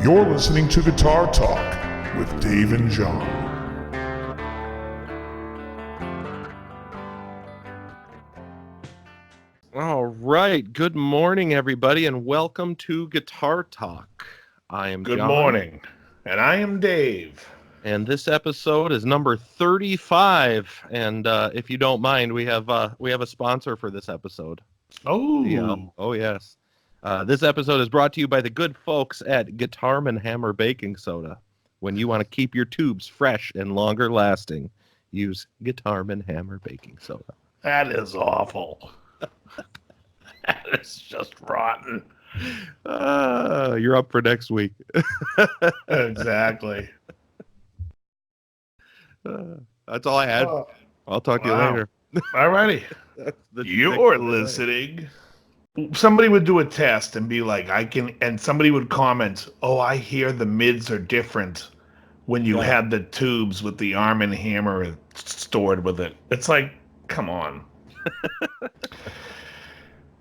You're listening to Guitar Talk with Dave and John. All right. Good morning, everybody, and welcome to Guitar Talk. I am Good John. morning, and I am Dave. And this episode is number 35. And if you don't mind, we have a sponsor for this episode. Oh, Yes. This episode is brought to you by the good folks at Guitar Hammer Baking Soda. When you want to keep your tubes fresh and longer lasting, use Guitar Hammer Baking Soda. that is awful. That is just rotten. You're up for next week. Exactly. That's all I had. I'll talk to you later. All righty. You're listening. Somebody would do a test and be like, and somebody would comment, oh, I hear the mids are different when you had the tubes with the Arm & Hammer stored with it. It's like, come on.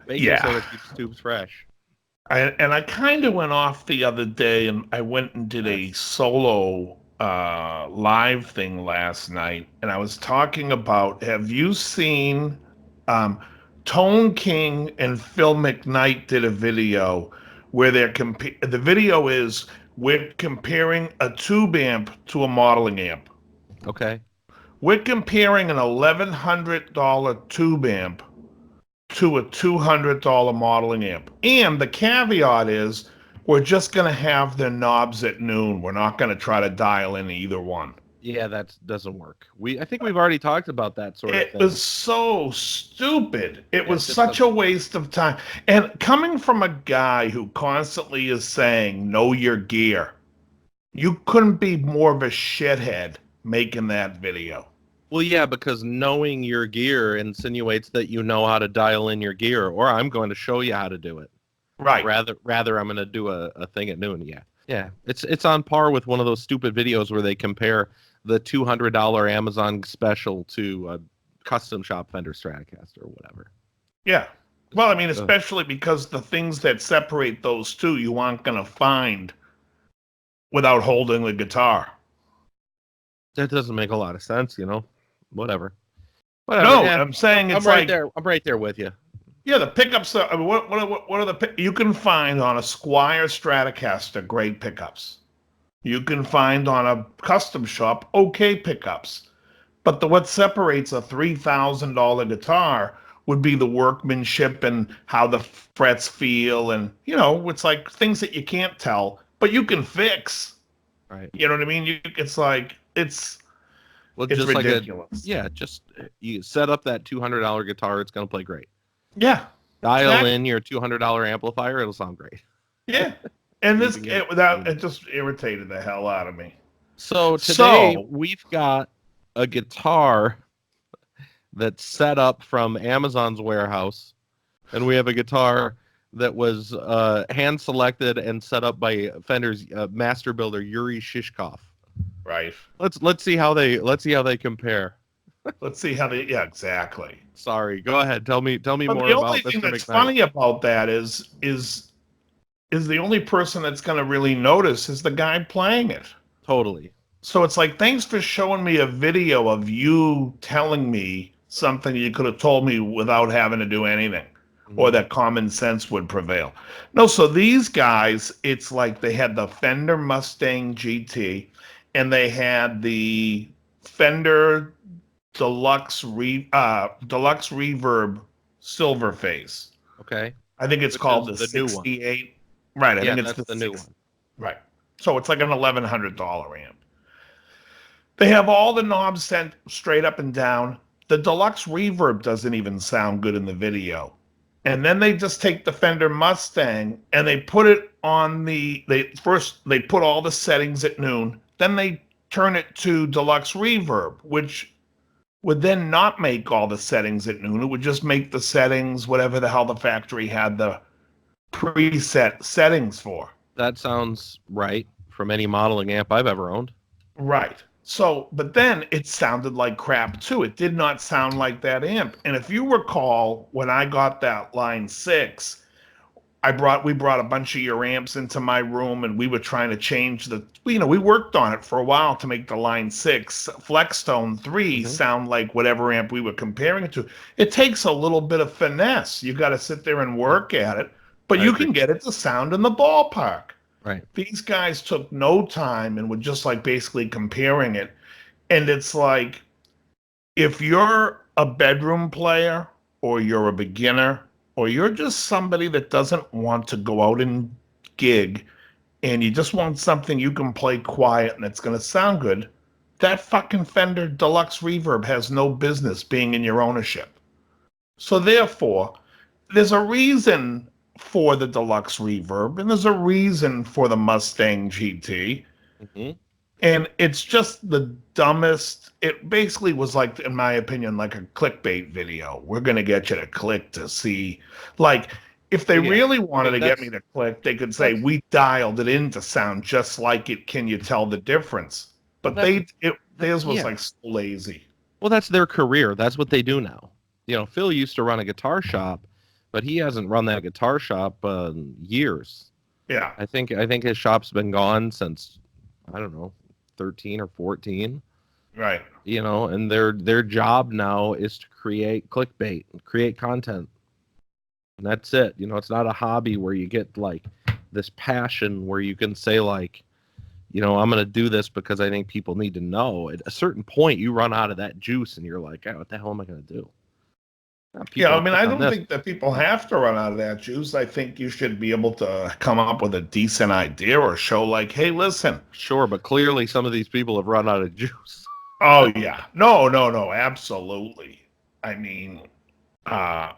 Baking soda keeps tubes fresh. I kind of went off the other day, and I went and did a solo live thing last night, and I was talking about, have you seen Tone King and Phil McKnight did a video where the video is we're comparing a tube amp to a modeling amp. Okay. We're comparing an $1,100 tube amp to a $200 modeling amp. And the caveat is we're just going to have the knobs at noon. We're not going to try to dial in either one. Yeah, that doesn't work. I think we've already talked about that sort of thing. It was so stupid. It was such a waste of time. And coming from a guy who constantly is saying, know your gear, you couldn't be more of a shithead making that video. Well, yeah, because knowing your gear insinuates that you know how to dial in your gear, or I'm going to show you how to do it. Right. Rather, I'm going to do a thing at noon. Yeah. Yeah. It's on par with one of those stupid videos where they compare the $200 Amazon special to a custom shop Fender Stratocaster or whatever. Yeah. Well, I mean, especially because the things that separate those two you aren't going to find without holding the guitar. That doesn't make a lot of sense, you know. Whatever. No, yeah. I'm saying it's I'm right like there. I'm right there with you. Yeah, the pickups. I mean, what are the you can find on a Squier Stratocaster great pickups. You can find on a custom shop okay pickups, but what separates a $3,000 guitar would be the workmanship and how the frets feel, and it's like things that you can't tell, but you can fix. Right. You know what I mean? It's just ridiculous. Just you set up that $200 guitar, it's going to play great. Yeah. Dial in your $200 amplifier, it'll sound great. Yeah. And it just irritated the hell out of me. So today we've got a guitar that's set up from Amazon's warehouse, and we have a guitar that was hand selected and set up by Fender's master builder Yuri Shishkov. Right. Let's see how they compare. Let's see how they. Yeah, exactly. Sorry. Go ahead. Tell me more about the only thing Mr. that's McKnight. funny about that is the only person that's going to really notice is the guy playing it. Totally. So it's like, thanks for showing me a video of you telling me something you could have told me without having to do anything, or that common sense would prevail. No, so these guys, it's like they had the Fender Mustang GT, and they had the Fender Deluxe Reverb Silver Face. Okay. I think it's called the 68. Right, I think it's the new one. Right. So it's like an $1,100 amp. They have all the knobs sent straight up and down. The Deluxe Reverb doesn't even sound good in the video. And then they just take the Fender Mustang and they put it on they put all the settings at noon. Then they turn it to Deluxe Reverb, which would then not make all the settings at noon. It would just make the settings whatever the hell the factory had the preset settings for. That sounds right from any modeling amp I've ever owned. Right. So, but then it sounded like crap too. It did not sound like that amp. And if you recall, when I got that Line 6, we brought a bunch of your amps into my room, and we were trying to change we worked on it for a while to make the Line 6 Flextone 3 sound like whatever amp we were comparing it to. It takes a little bit of finesse. You got to sit there and work at it, but you can get it to sound in the ballpark. Right. These guys took no time and were just like basically comparing it. And it's like, if you're a bedroom player or you're a beginner or you're just somebody that doesn't want to go out and gig and you just want something you can play quiet and it's going to sound good, that fucking Fender Deluxe Reverb has no business being in your ownership. So therefore, there's a reason for the Deluxe Reverb and there's a reason for the Mustang GT. And it's just the dumbest. It basically was like, in my opinion, like a clickbait video. We're going to get you to click to see. Like, if they really wanted to get me to click, they could say, we dialed it in to sound just like it. Can you tell the difference? But theirs was like so lazy. Well, that's their career. That's what they do now. You know, Phil used to run a guitar shop, but he hasn't run that guitar shop in years. Yeah. I think his shop's been gone since, I don't know, 13 or 14. Right. You know, and their job now is to create clickbait and create content. And that's it. You know, it's not a hobby where you get like this passion where you can say like, you know, I'm going to do this because I think people need to know. At a certain point, you run out of that juice and you're like, oh, what the hell am I going to do? Yeah, I mean, I don't think that people have to run out of that juice. I think you should be able to come up with a decent idea or show like, hey, listen. Sure, but clearly some of these people have run out of juice. Oh, yeah. No, absolutely. I mean, not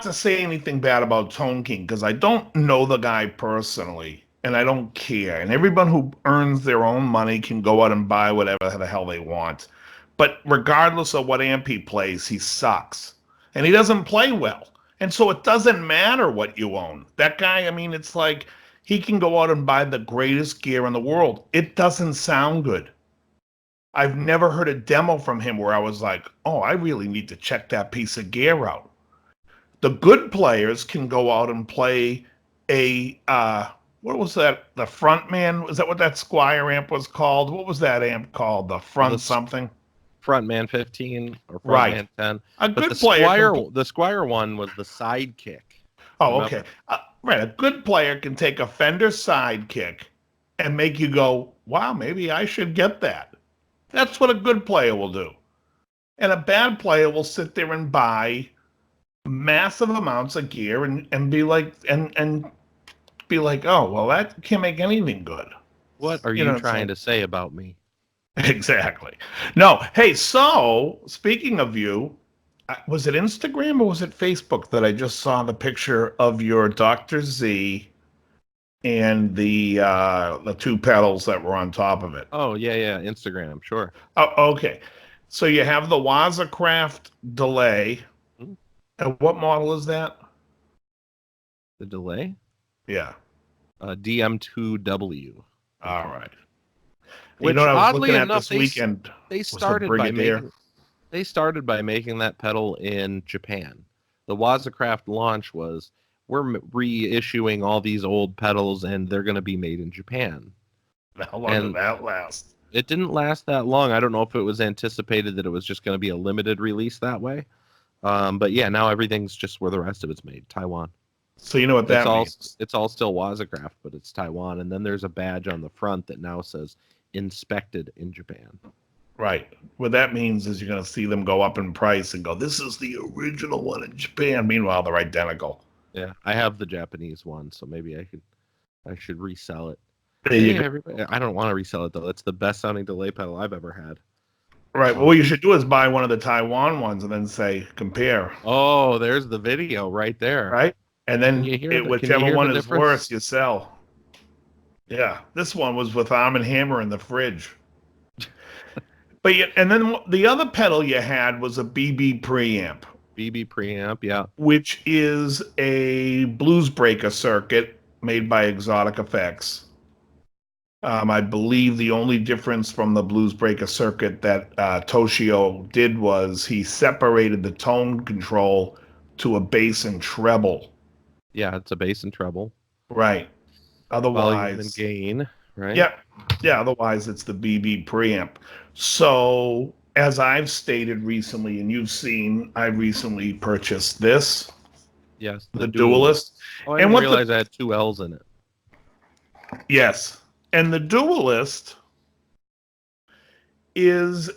to say anything bad about Tone King, because I don't know the guy personally, and I don't care. And everyone who earns their own money can go out and buy whatever the hell they want. But regardless of what amp he plays, he sucks. And he doesn't play well. And so it doesn't matter what you own. That guy, I mean, it's like he can go out and buy the greatest gear in the world. It doesn't sound good. I've never heard a demo from him where I was like, oh, I really need to check that piece of gear out. The good players can go out and play a, what was that? The Frontman? Was that what that Squire amp was called? What was that amp called? The Front something? Frontman 15 or Frontman 10. A good player. The Squire one was the Sidekick. Oh, okay. Right. A good player can take a Fender Sidekick and make you go, wow, maybe I should get that. That's what a good player will do. And a bad player will sit there and buy massive amounts of gear and be like, and be like, oh, well, that can't make anything good. What are you trying to say about me? Exactly. No. Hey, so speaking of you, was it Instagram or was it Facebook that I just saw the picture of your Dr. Z and the two pedals that were on top of it? Oh, yeah, Instagram, sure. Oh, okay. So you have the Wazacraft delay. Mm-hmm. And what model is that? The delay? Yeah. DM2W. All right. Which, I was oddly looking at enough, this weekend. They started by making that pedal in Japan. The Wazacraft launch was, we're reissuing all these old pedals and they're going to be made in Japan. How long did that last? It didn't last that long. I don't know if it was anticipated that it was just going to be a limited release that way. But yeah, now everything's just where the rest of it's made, Taiwan. So you know what that means? It's all still Wazacraft, but it's Taiwan. And then there's a badge on the front that now says inspected in Japan. Right. What that means is you're going to see them go up in price and go, this is the original one in Japan. Meanwhile, they're identical. Yeah, I have the Japanese one, so maybe I should resell it. I don't want to resell it, though. It's the best sounding delay pedal I've ever had. Right. Well, what you should do is buy one of the Taiwan ones and then say, compare. Oh, there's the video right there. Right? And then whichever one is worse, you sell. Yeah. This one was with Arm & Hammer in the fridge. But and then the other pedal you had was a BB preamp. BB preamp, yeah. Which is a blues breaker circuit made by Exotic Effects. I believe the only difference from the blues breaker circuit that Toshio did was he separated the tone control to a bass and treble. Yeah, it's a bass and treble. Right. Volume and Otherwise, gain, right? yeah. Otherwise, it's the BB preamp. So, as I've stated recently, and you've seen, I recently purchased this, Yes, the Duelist. Oh, I And didn't what realize I had 2 L's in it. Yes. And the Duelist is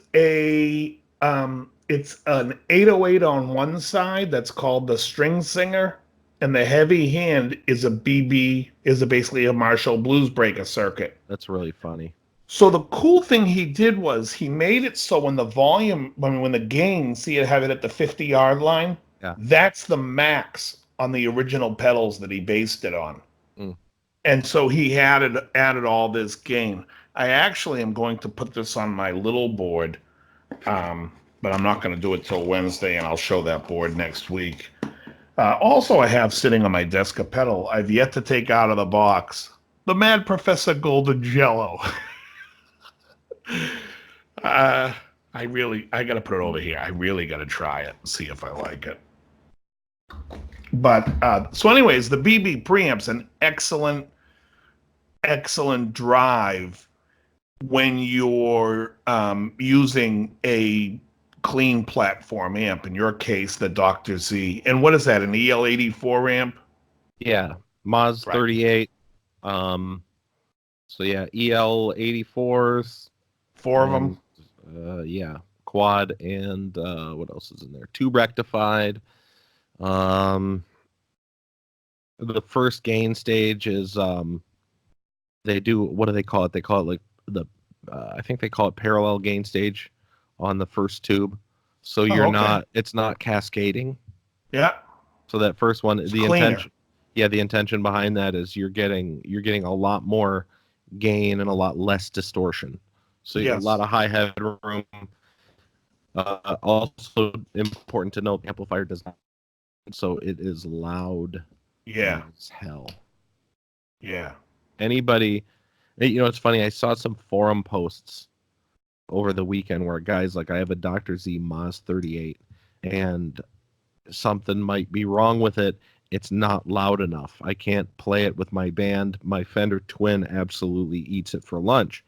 it's an 808 on one side that's called the String Singer, and the heavy hand is basically a Marshall Blues Breaker circuit. That's really funny. So the cool thing he did was he made it so when the gain, see it have it at the 50-yard line, Yeah. that's the max on the original pedals that he based it on. Mm. And so he added all this gain. I actually am going to put this on my little board, but I'm not going to do it till Wednesday, and I'll show that board next week. Also, I have sitting on my desk a pedal I've yet to take out of the box, the Mad Professor Golden Jello. I got to put it over here. I really got to try it and see if I like it. But so anyways, the BB preamp's an excellent drive when you're using a clean platform amp. In your case, the Dr. Z. And what is that, an EL84 amp? Yeah, Moz 38. So yeah, EL84s. 4 of them? Yeah, quad and what else is in there? 2 rectified. The first gain stage is they do, what do they call it? They call it like the I think they call it parallel gain stage on the first tube. So it's not cascading. Yeah. So that first one, It's cleaner. the intention behind that is you're getting a lot more gain and a lot less distortion. So you have a lot of high headroom. Also important to note, the amplifier does not, so it is loud as hell. Yeah. Anybody, it's funny, I saw some forum posts over the weekend where guys like, I have a Dr. Z Moz 38 and something might be wrong with it. It's not loud enough. I can't play it with my band. My Fender Twin absolutely eats it for lunch.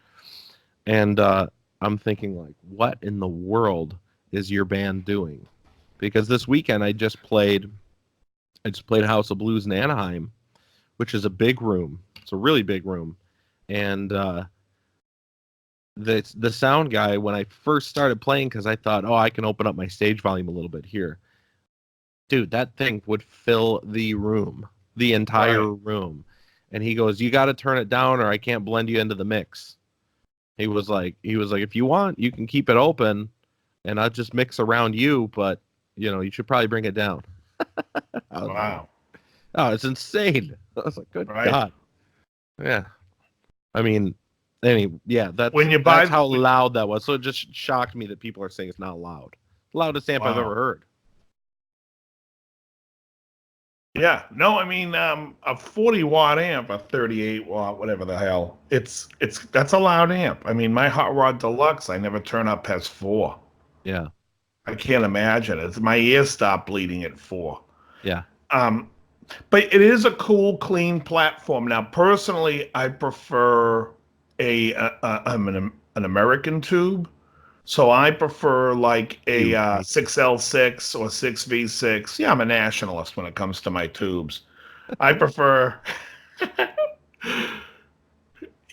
And I'm thinking, like, what in the world is your band doing? Because this weekend I just played House of Blues in Anaheim, which is a big room. It's a really big room. And the sound guy, when I first started playing, because I thought, I can open up my stage volume a little bit here. Dude, that thing would fill the room, the entire room. And he goes, you got to turn it down or I can't blend you into the mix. He was like, if you want, you can keep it open and I'll just mix around you, but you should probably bring it down. Wow. Oh, it's insane. I was like, good God. Yeah. I mean, that's how loud that was. So it just shocked me that people are saying it's not loud. Loudest amp I've ever heard. Yeah, no, I mean, a 40-watt amp, a 38-watt, whatever the hell, that's a loud amp. I mean, my Hot Rod Deluxe, I never turn up, has 4. Yeah. I can't imagine it. My ears stop bleeding at 4. Yeah. But it is a cool, clean platform. Now, personally, I prefer an American tube. So I prefer like a 6L6 or 6V6. Yeah, I'm a nationalist when it comes to my tubes. I prefer...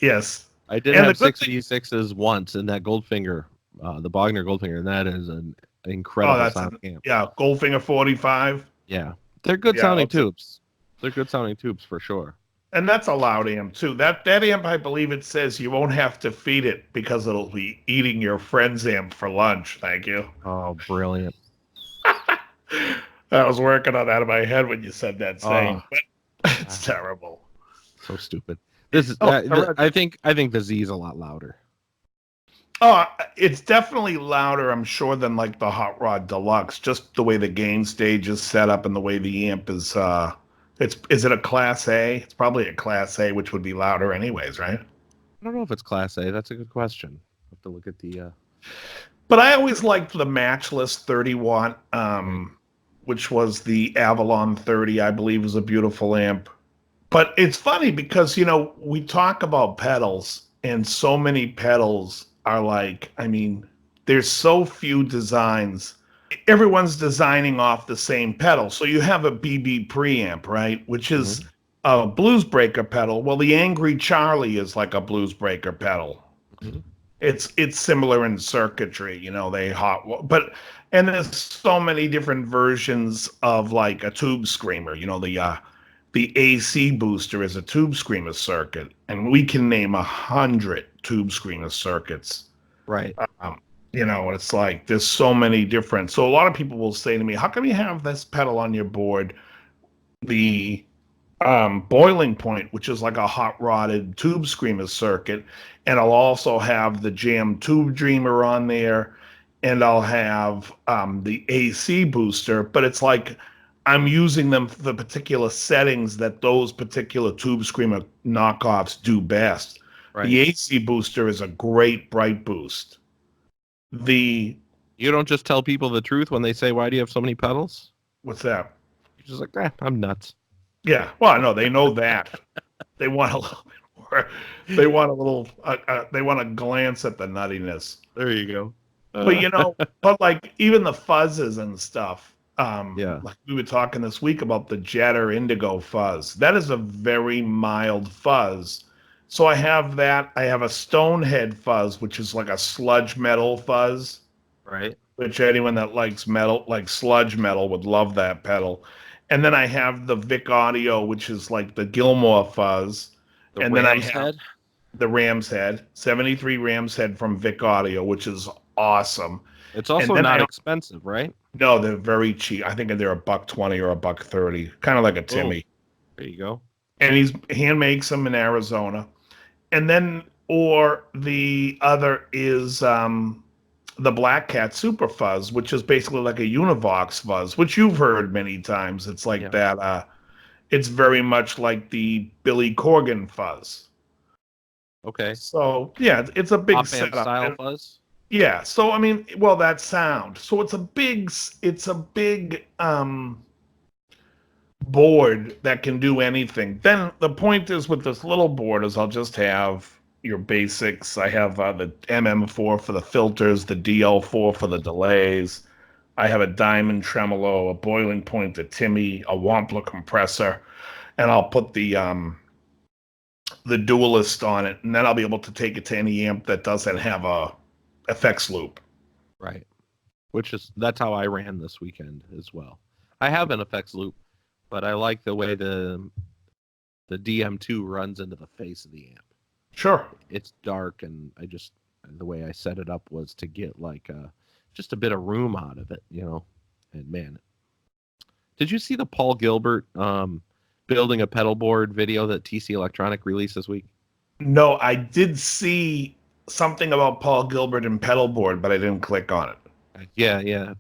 Yes. I did have 6V6s once in that Goldfinger, the Bogner Goldfinger, and that is an incredible sound amp. Yeah, Goldfinger 45. Yeah. They're good sounding tubes. They're good sounding tubes for sure. And that's a loud amp, too. That amp, I believe it says you won't have to feed it because it'll be eating your friend's amp for lunch. Thank you. Oh, brilliant. I was working on that in my head when you said that saying. But it's terrible. So stupid. This is. I think the Z is a lot louder. Oh, it's definitely louder, I'm sure, than like the Hot Rod Deluxe. Just the way the gain stage is set up and the way the amp is... Is it a Class A? It's probably a Class A, which would be louder anyways, right? I don't know if it's Class A. That's a good question. I'll have to look at the... But I always liked the matchless 30-watt which was the Avalon 30, I believe is a beautiful amp. But it's funny because, we talk about pedals, and so many pedals are like, I mean, there's so few designs. Everyone's designing off the same pedal. So you have a BB preamp, right? Which is a blues breaker pedal. Well, the Angry Charlie is like a blues breaker pedal. Mm-hmm. It's similar in circuitry, and there's so many different versions of like a tube screamer. The AC booster is a tube screamer circuit, and we can name 100 tube screamer circuits. Right. It's like there's so many different. So a lot of people will say to me, "How come you have this pedal on your board?" The boiling point, which is like a hot rodded tube screamer circuit, and I'll also have the Jam Tube Dreamer on there, and I'll have the AC booster, but it's like I'm using them for the particular settings that those particular tube screamer knockoffs do best. Right. The AC booster is a great bright boost. You don't just tell people the truth when they say, "Why do you have so many pedals?" What's that? You're just like, I'm nuts. Yeah, well, no, they know that. They want a little bit more. They want a little. They want a glance at the nuttiness. There you go. But like even the fuzzes and stuff. Yeah. Like we were talking this week about the Jetter Indigo fuzz. That is a very mild fuzz. So I have that. I have a Stonehead fuzz, which is like a sludge metal fuzz. Right. Which anyone that likes metal, like sludge metal, would love that pedal. And then I have the Vic Audio, which is like the Gilmore fuzz. And then I have the Ram's Head, 73 Ram's Head from Vic Audio, which is awesome. It's also not expensive, right? No, they're very cheap. I think they're $120 or $130, kind of like a Timmy. There you go. And he hand makes them in Arizona. And then, or the other is the Black Cat Super Fuzz, which is basically like a Univox fuzz, which you've heard many times. It's like that. It's very much like the Billy Corgan fuzz. Okay. So yeah, it's a big Pop setup. Style fuzz. Yeah. So I mean, well, that sound. So it's a big board that can do anything. Then the point is with this little board is I'll just have your basics. I have the MM4 for the filters, the DL4 for the delays. I have a Diamond tremolo, a boiling point, a Timmy, a Wampler compressor, and I'll put the Duelist on it, and then I'll be able to take it to any amp that doesn't have a effects loop. Right. That's how I ran this weekend as well. I have an effects loop, but I like the way the DM2 runs into the face of the amp. Sure. It's dark, and the way I set it up was to get like just a bit of room out of it, And man, did you see the Paul Gilbert building a pedal board video that TC Electronic released this week? No, I did see something about Paul Gilbert and pedal board, but I didn't click on it. Yeah.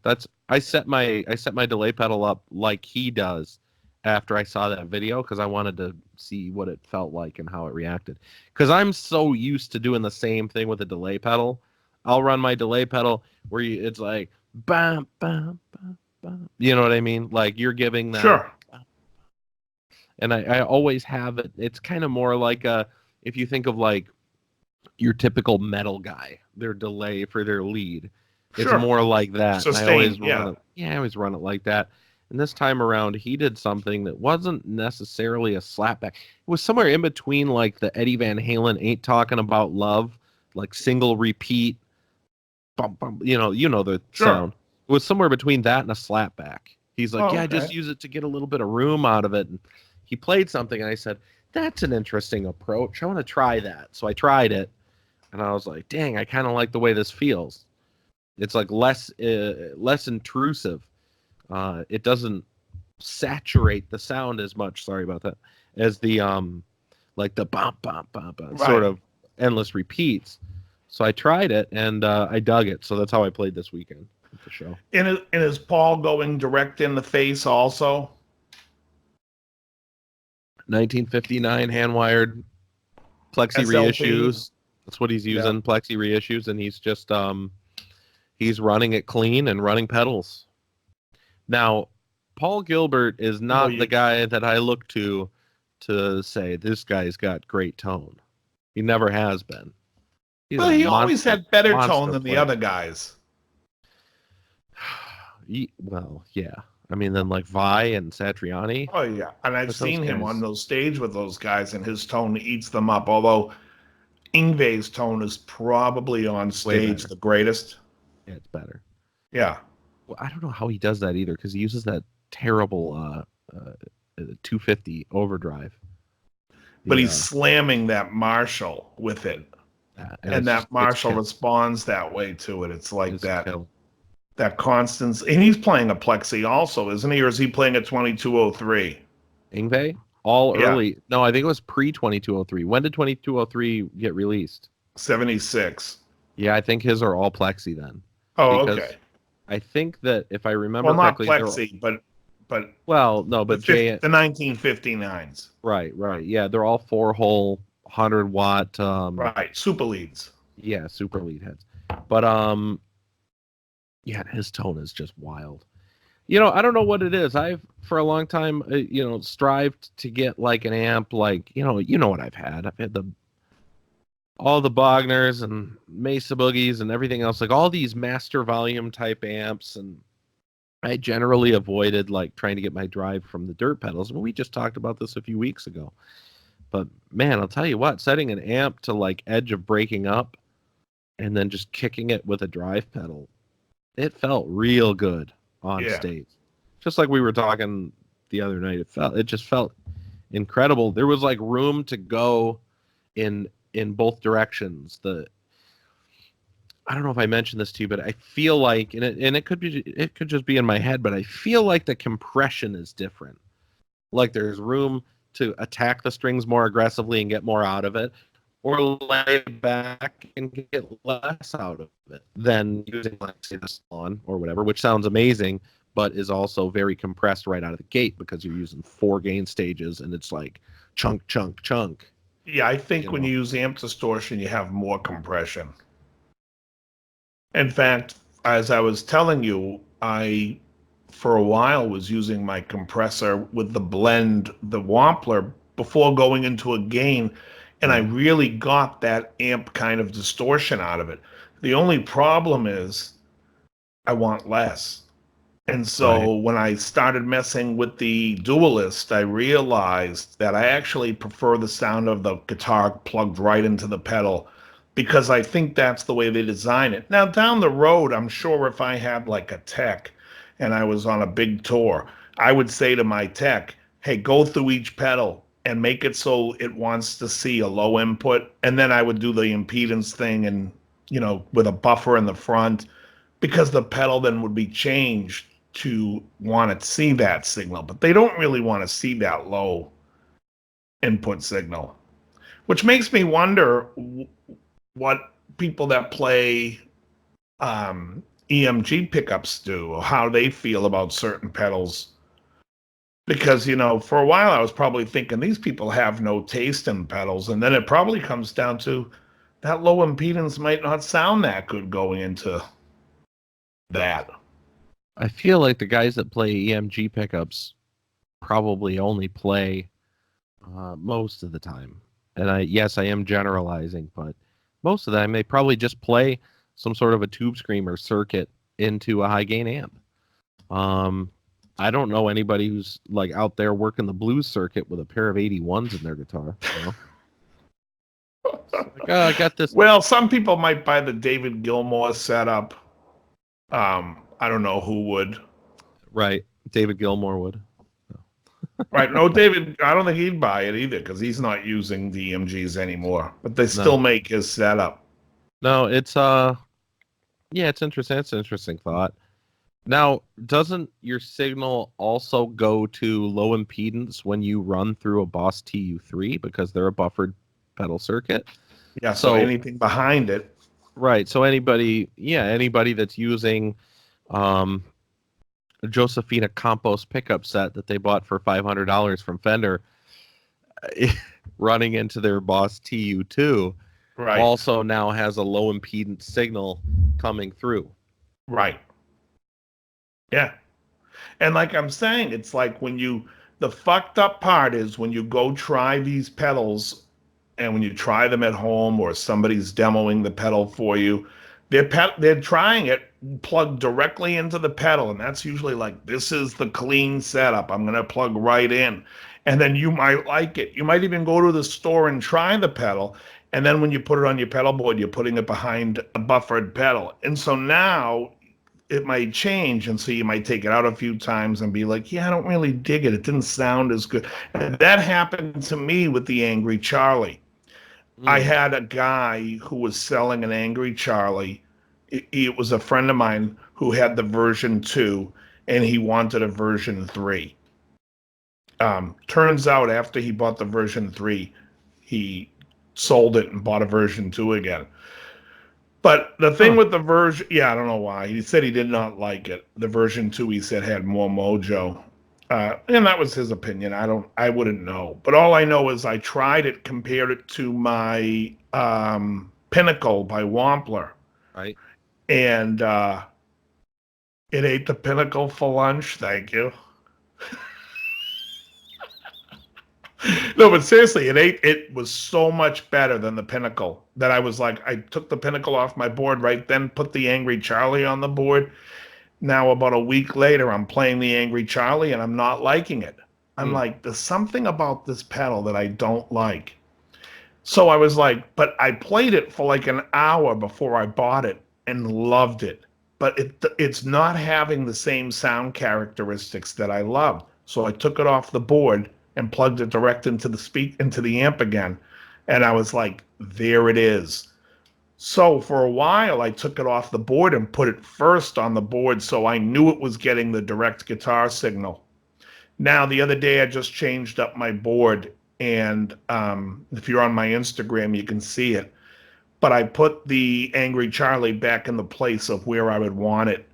I set my delay pedal up like he does after I saw that video because I wanted to see what it felt like and how it reacted. Because I'm so used to doing the same thing with a delay pedal. I'll run my delay pedal where it's like bam, bam, bam, bam. You know what I mean? Like you're giving that. Sure. And I always have it. It's kind of more like if you think of like your typical metal guy, their delay for their lead. It's more like that. Sustained, I always run it like that. And this time around, he did something that wasn't necessarily a slapback. It was somewhere in between, like the Eddie Van Halen "Ain't Talking About Love," like single repeat, bum, bum, you know the sound. It was somewhere between that and a slapback. He's like, I just use it to get a little bit of room out of it. And he played something, and I said, that's an interesting approach. I want to try that. So I tried it, and I was like, dang, I kind of like the way this feels. It's like less intrusive. It doesn't saturate the sound as much. Sorry about that. As the like the bum bum bum bum sort of endless repeats. So I tried it and I dug it. So that's how I played this weekend at the show. And is Paul going direct in the face also? 1959 hand wired plexi reissues. That's what he's using. Plexi reissues, and he's just he's running it clean and running pedals. Now, Paul Gilbert is not the guy that I look to say this guy's got great tone. He never has been. He always had better tone than the other guys. Well, yeah. I mean, then like Vai and Satriani. Oh, yeah. And I've seen him on those stage with those guys, and his tone eats them up. Although Yngwie's tone is probably on stage the greatest. Yeah, it's better. Yeah. Well, I don't know how he does that either, because he uses that terrible 250 overdrive. But he's slamming that Marshall with it. And that Marshall responds that way to it. It's like that constant. And he's playing a plexi also, isn't he? Or is he playing a 2203? Yngwie? Early. No, I think it was pre-2203. When did 2203 get released? 76. Yeah, I think his are all plexi then. Oh, okay. I think that if I remember correctly... Well, not plexi, but... Well, no, but... The 1959s. Right. Yeah, they're all 4-hole, 100-watt... right, super leads. Yeah, super lead heads. But, yeah, his tone is just wild. I don't know what it is. I've, for a long time, strived to get like an amp, like, you know what I've had. I've had all the Bogners and Mesa Boogies and everything else, like all these master volume type amps. And I generally avoided like trying to get my drive from the dirt pedals. I mean, we just talked about this a few weeks ago. But man, I'll tell you what, setting an amp to like edge of breaking up and then just kicking it with a drive pedal, it felt real good on stage. Just like we were talking the other night, it just felt incredible. There was like room to go in both directions. I don't know if I mentioned this to you, but I feel like, and it could just be in my head, but I feel like the compression is different. Like there's room to attack the strings more aggressively and get more out of it, or lay back and get less out of it than using, like, say, the Salon or whatever, which sounds amazing, but is also very compressed right out of the gate because you're using 4 gain stages and it's like chunk, chunk, chunk. Yeah, I think when you use amp distortion, you have more compression. In fact, as I was telling you, I, for a while, was using my compressor with the blend, the Wampler, before going into a gain, and I really got that amp kind of distortion out of it. The only problem is I want less. And so when I started messing with the Dualist, I realized that I actually prefer the sound of the guitar plugged right into the pedal, because I think that's the way they design it. Now, down the road, I'm sure if I had like a tech and I was on a big tour, I would say to my tech, hey, go through each pedal and make it so it wants to see a low input. And then I would do the impedance thing and, with a buffer in the front, because the pedal then would be changed to want to see that signal. But they don't really want to see that low input signal, which makes me wonder what people that play EMG pickups do, or how they feel about certain pedals. Because, for a while I was probably thinking these people have no taste in pedals. And then it probably comes down to that low impedance might not sound that good going into that. I feel like the guys that play EMG pickups probably only play most of the time. And I am generalizing, but most of the time they probably just play some sort of a tube screamer circuit into a high gain amp. I don't know anybody who's like out there working the blues circuit with a pair of 81s in their guitar. Like, I got this. Well, some people might buy the David Gilmour setup. I don't know who would. Right. David Gilmour would. Right. No, David, I don't think he'd buy it either, because he's not using the EMGs anymore. But they still make his setup. No, it's it's interesting. It's an interesting thought. Now, doesn't your signal also go to low impedance when you run through a Boss TU3 because they're a buffered pedal circuit? Yeah, so anything behind it. Right. So anybody that's using a Josefina Campos pickup set that they bought for $500 from Fender running into their Boss TU2 also now has a low impedance signal coming through. Right. Yeah. And like I'm saying, it's like the fucked up part is when you go try these pedals and when you try them at home or somebody's demoing the pedal for you, they're trying it plugged directly into the pedal, and that's usually like, this is the clean setup. I'm gonna plug right in, and then you might like it. You might even go to the store and try the pedal, and then when you put it on your pedal board, you're putting it behind a buffered pedal, and so now it might change, and so you might take it out a few times and be like, yeah, I don't really dig it. It didn't sound as good. And that happened to me with the Angry Charlie. I had a guy who was selling an Angry Charlie. It was a friend of mine who had the version 2, and he wanted a version 3. Turns out after he bought the version 3, he sold it and bought a version 2 again. But the thing with the version, I don't know why. He said he did not like it. The version 2, he said, had more mojo. And that was his opinion. I wouldn't know. But all I know is I tried it, compared it to my Pinnacle by Wampler. Right. And it ate the Pinnacle for lunch. Thank you. No, but seriously, it was so much better than the Pinnacle that I was like, I took the Pinnacle off my board right then, put the Angry Charlie on the board. Now, about a week later, I'm playing the Angry Charlie and I'm not liking it. I'm like, there's something about this pedal that I don't like. So I was like, but I played it for like an hour before I bought it and loved it. But it's not having the same sound characteristics that I loved. So I took it off the board and plugged it direct into the amp again. And I was like, there it is. So for a while, I took it off the board and put it first on the board so I knew it was getting the direct guitar signal. Now, the other day, I just changed up my board, and if you're on my Instagram, you can see it. But I put the Angry Charlie back in the place of where I would want it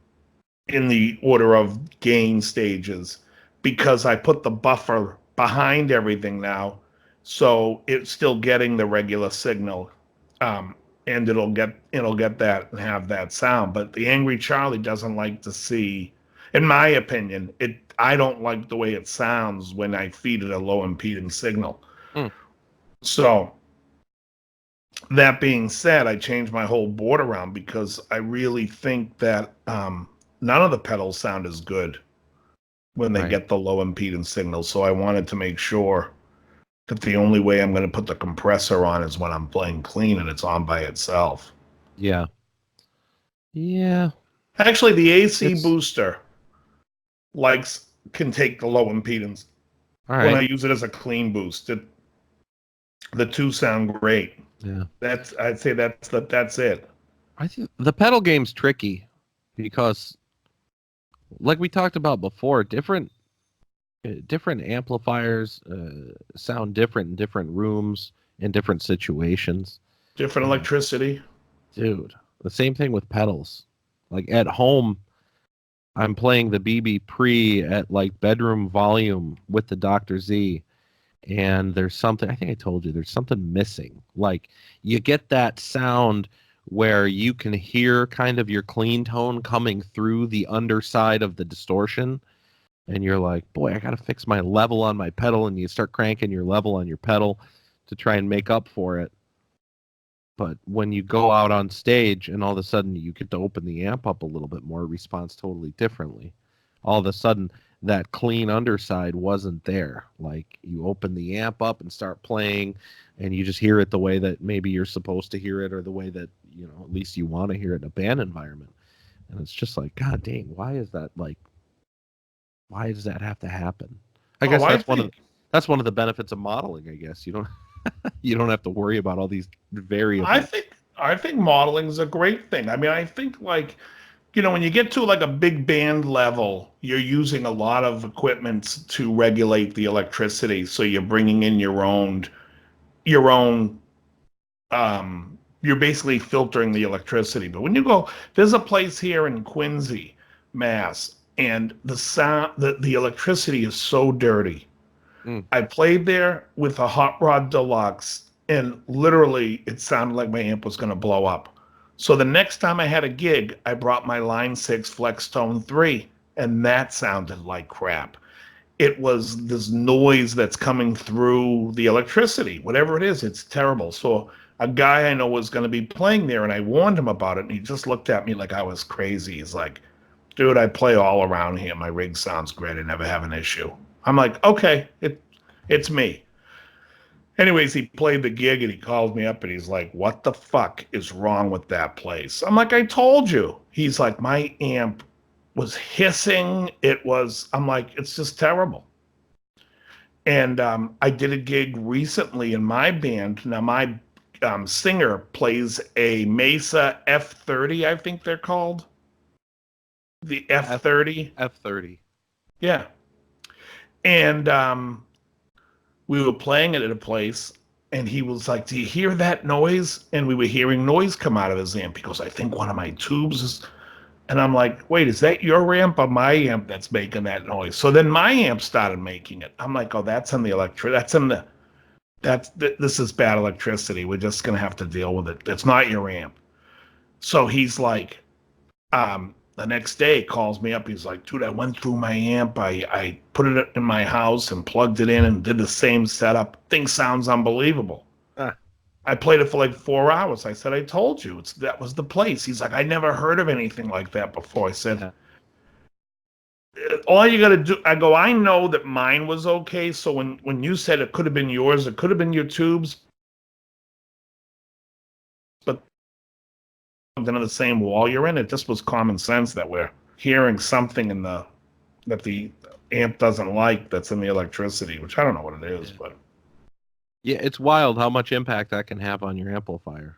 in the order of gain stages, because I put the buffer behind everything now, so it's still getting the regular signal. And it'll get that and have that sound. But the Angry Charlie doesn't like to see, in my opinion, I don't like the way it sounds when I feed it a low impedance signal. So that being said, I changed my whole board around because I really think that none of the pedals sound as good when they get the low impedance signal. So I wanted to make sure that the only way I'm going to put the compressor on is when I'm playing clean and it's on by itself. Yeah. Actually, the AC booster can take the low impedance. All right. When I use it as a clean boost, the two sound great. Yeah. I'd say that's it. I think the pedal game's tricky because, like we talked about before, different amplifiers sound different in different rooms, in different situations. Different electricity. Dude, the same thing with pedals. Like at home, I'm playing the BB Pre at like bedroom volume with the Dr. Z, and there's something, I think I told you, there's something missing. Like you get that sound where you can hear kind of your clean tone coming through the underside of the distortion. And you're like, boy, I got to fix my level on my pedal. And you start cranking your level on your pedal to try and make up for it. But when you go out on stage and all of a sudden you get to open the amp up a little bit more, it responds totally differently. All of a sudden, that clean underside wasn't there. Like you open the amp up and start playing, and you just hear it the way that maybe you're supposed to hear it, or the way that, at least you want to hear it in a band environment. And it's just like, God dang, why is that like? Why does that have to happen? I guess that's one of the benefits of modeling. I guess you don't have to worry about all these variables. I think modeling is a great thing. I mean, I think when you get to like a big band level, you're using a lot of equipment to regulate the electricity. So you're bringing in your own. You're basically filtering the electricity. But when you go, there's a place here in Quincy, Mass. And the sound, the electricity is so dirty. I played there with a Hot Rod Deluxe, and literally it sounded like my amp was going to blow up. So the next time I had a gig, I brought my Line 6 Flex Tone 3, and that sounded like crap. It was this noise that's coming through the electricity. Whatever it is, it's terrible. So a guy I know was going to be playing there, and I warned him about it, and he just looked at me like I was crazy. He's like, dude, I play all around here. My rig sounds great. I never have an issue. I'm like, okay, it's me. Anyways, he played the gig, and he called me up, and he's like, what the fuck is wrong with that place? I'm like, I told you. He's like, my amp was hissing. I'm like, it's just terrible. And I did a gig recently in my band. Now, my singer plays a Mesa F30, I think they're called. The F30. F30. Yeah. And we were playing it at a place, and he was like, do you hear that noise? And we were hearing noise come out of his amp. He goes, I think one of my tubes is... And I'm like, wait, is that your amp or my amp that's making that noise? So then my amp started making it. I'm like, oh, that's in the this is bad electricity. We're just going to have to deal with it. It's not your amp. So he's like, the next day calls me up. He's like, dude, I went through my amp. I put it in my house and plugged it in and did the same setup. Thing sounds unbelievable. I played it for like 4 hours. I said, I told you, that was the place. He's like, I never heard of anything like that before. I said, all you got to do, I go, I know that mine was okay. So when you said it could have been yours, it could have been your tubes, but into the same wall you're in, it just was common sense that we're hearing something that the amp doesn't like that's in the electricity, which I don't know what it is, but. Yeah, it's wild how much impact that can have on your amplifier.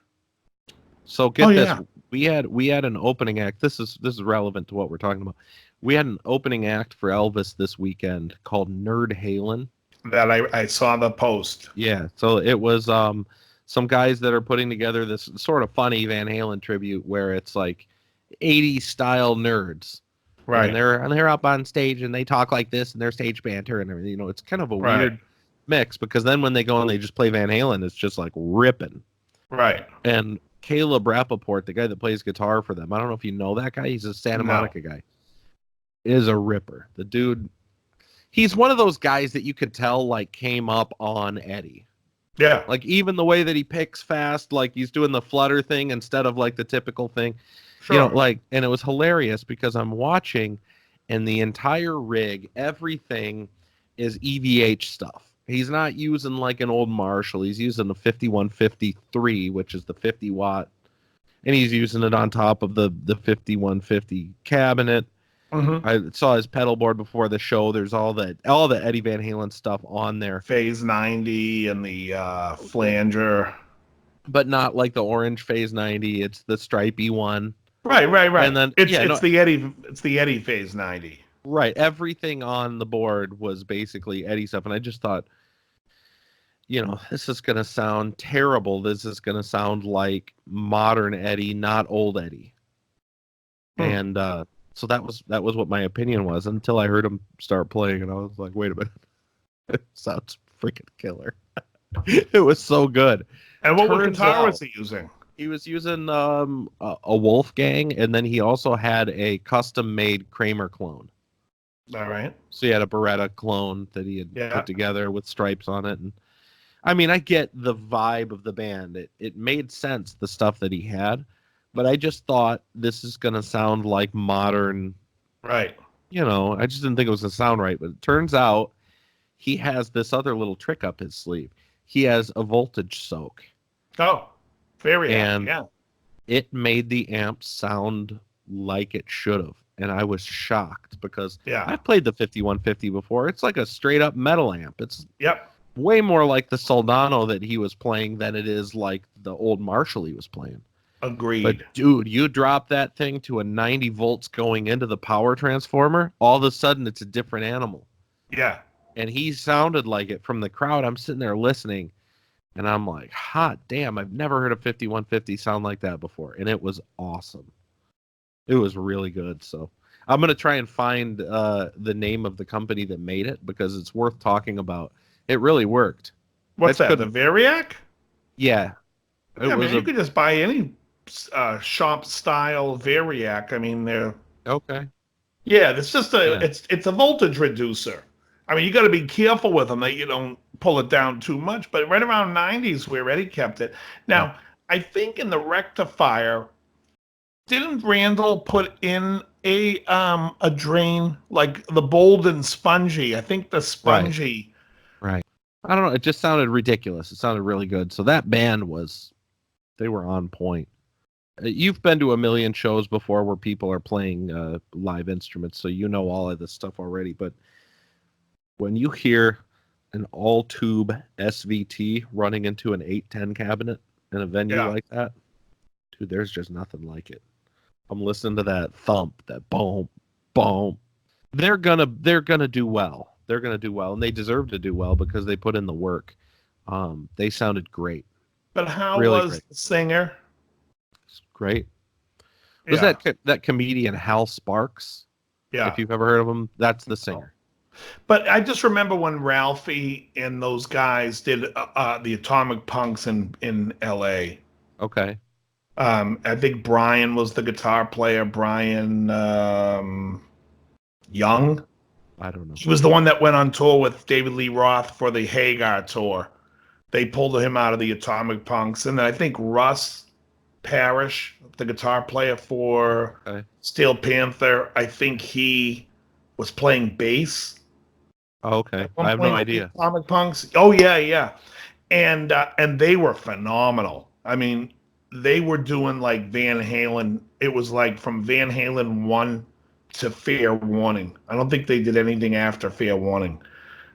So get this. Yeah. We had an opening act. This is relevant to what we're talking about. We had an opening act for Elvis this weekend called Nerd Halen. That I saw the post. Yeah, so it was some guys that are putting together this sort of funny Van Halen tribute where it's like 80s style nerds. Right. And they're up on stage and they talk like this and they're stage banter and everything. You know, it's kind of a weird mix, because then when they go and they just play Van Halen, it's just like ripping. Right. And Caleb Rappaport, the guy that plays guitar for them, I don't know if you know that guy. He's a Santa Monica guy. Is a ripper. The dude, he's one of those guys that you could tell like came up on Eddie. Yeah. Like even the way that he picks fast, like he's doing the flutter thing instead of like the typical thing. Sure. You know, like, and it was hilarious because I'm watching and the entire rig, everything is EVH stuff. He's not using like an old Marshall. He's using the 5153, which is the 50 watt, and he's using it on top of the 5150 cabinet. Mm-hmm. I saw his pedal board before the show. There's all the Eddie Van Halen stuff on there. Phase 90 and the flanger, but not like the orange Phase 90. It's the stripy one. Right. And then it's the Eddie Phase 90. Right. Everything on the board was basically Eddie stuff. And I just thought, you know, this is going to sound terrible. This is going to sound like modern Eddie, not old Eddie. And so that was what my opinion was until I heard him start playing. And I was like, wait a minute. It sounds freaking killer. It was so good. And what guitar was he using? He was using a Wolfgang, and then he also had a custom-made Kramer clone. All right. So he had a Beretta clone that he had put together with stripes on it. And I mean, I get the vibe of the band. It made sense, the stuff that he had, but I just thought this is going to sound like modern. Right. You know, I just didn't think it was going to sound right, but it turns out he has this other little trick up his sleeve. He has a voltage soak. Oh, very. And it made the amp sound like it should have. And I was shocked because I've played the 5150 before. It's like a straight up metal amp. It's way more like the Soldano that he was playing than it is like the old Marshall he was playing. Agreed. But dude, you drop that thing to a 90 volts going into the power transformer, all of a sudden it's a different animal. Yeah. And he sounded like it from the crowd. I'm sitting there listening and I'm like, hot damn, I've never heard a 5150 sound like that before. And it was awesome. It was really good. So I'm going to try and find the name of the company that made it because it's worth talking about. It really worked. What's that? The Variac? Yeah. You could just buy any shop style Variac. I mean, they're okay. Yeah, it's just it's a voltage reducer. I mean, you got to be careful with them that you don't pull it down too much. But right around 90s, we already kept it. Now, I think in the rectifier, didn't Randall put in a drain like the bold and spongy? I think the spongy. Right. I don't know. It just sounded ridiculous. It sounded really good. So that band they were on point. You've been to a million shows before where people are playing live instruments, so you know all of this stuff already. But when you hear an all-tube SVT running into an 810 cabinet in a venue like that, dude, there's just nothing like it. I'm listening to that thump, that boom, boom. They're gonna do well. They're gonna do well, and they deserve to do well because they put in the work. They sounded great. But how really was great. the singer? Great. Was that comedian Hal Sparks? Yeah. If you've ever heard of him, that's the singer. But I just remember when Ralphie and those guys did the Atomic Punks in L.A. Okay. I think Brian was the guitar player. Brian Young. I don't know. He was the one that went on tour with David Lee Roth for the Hagar tour. They pulled him out of the Atomic Punks. And then I think Russ Parrish, the guitar player for Steel Panther, I think he was playing bass. Oh, okay. I have no idea. Atomic Punks. Oh, yeah. And they were phenomenal. I mean, they were doing like Van Halen. It was like from Van Halen 1 to Fair Warning. I don't think they did anything after Fair Warning.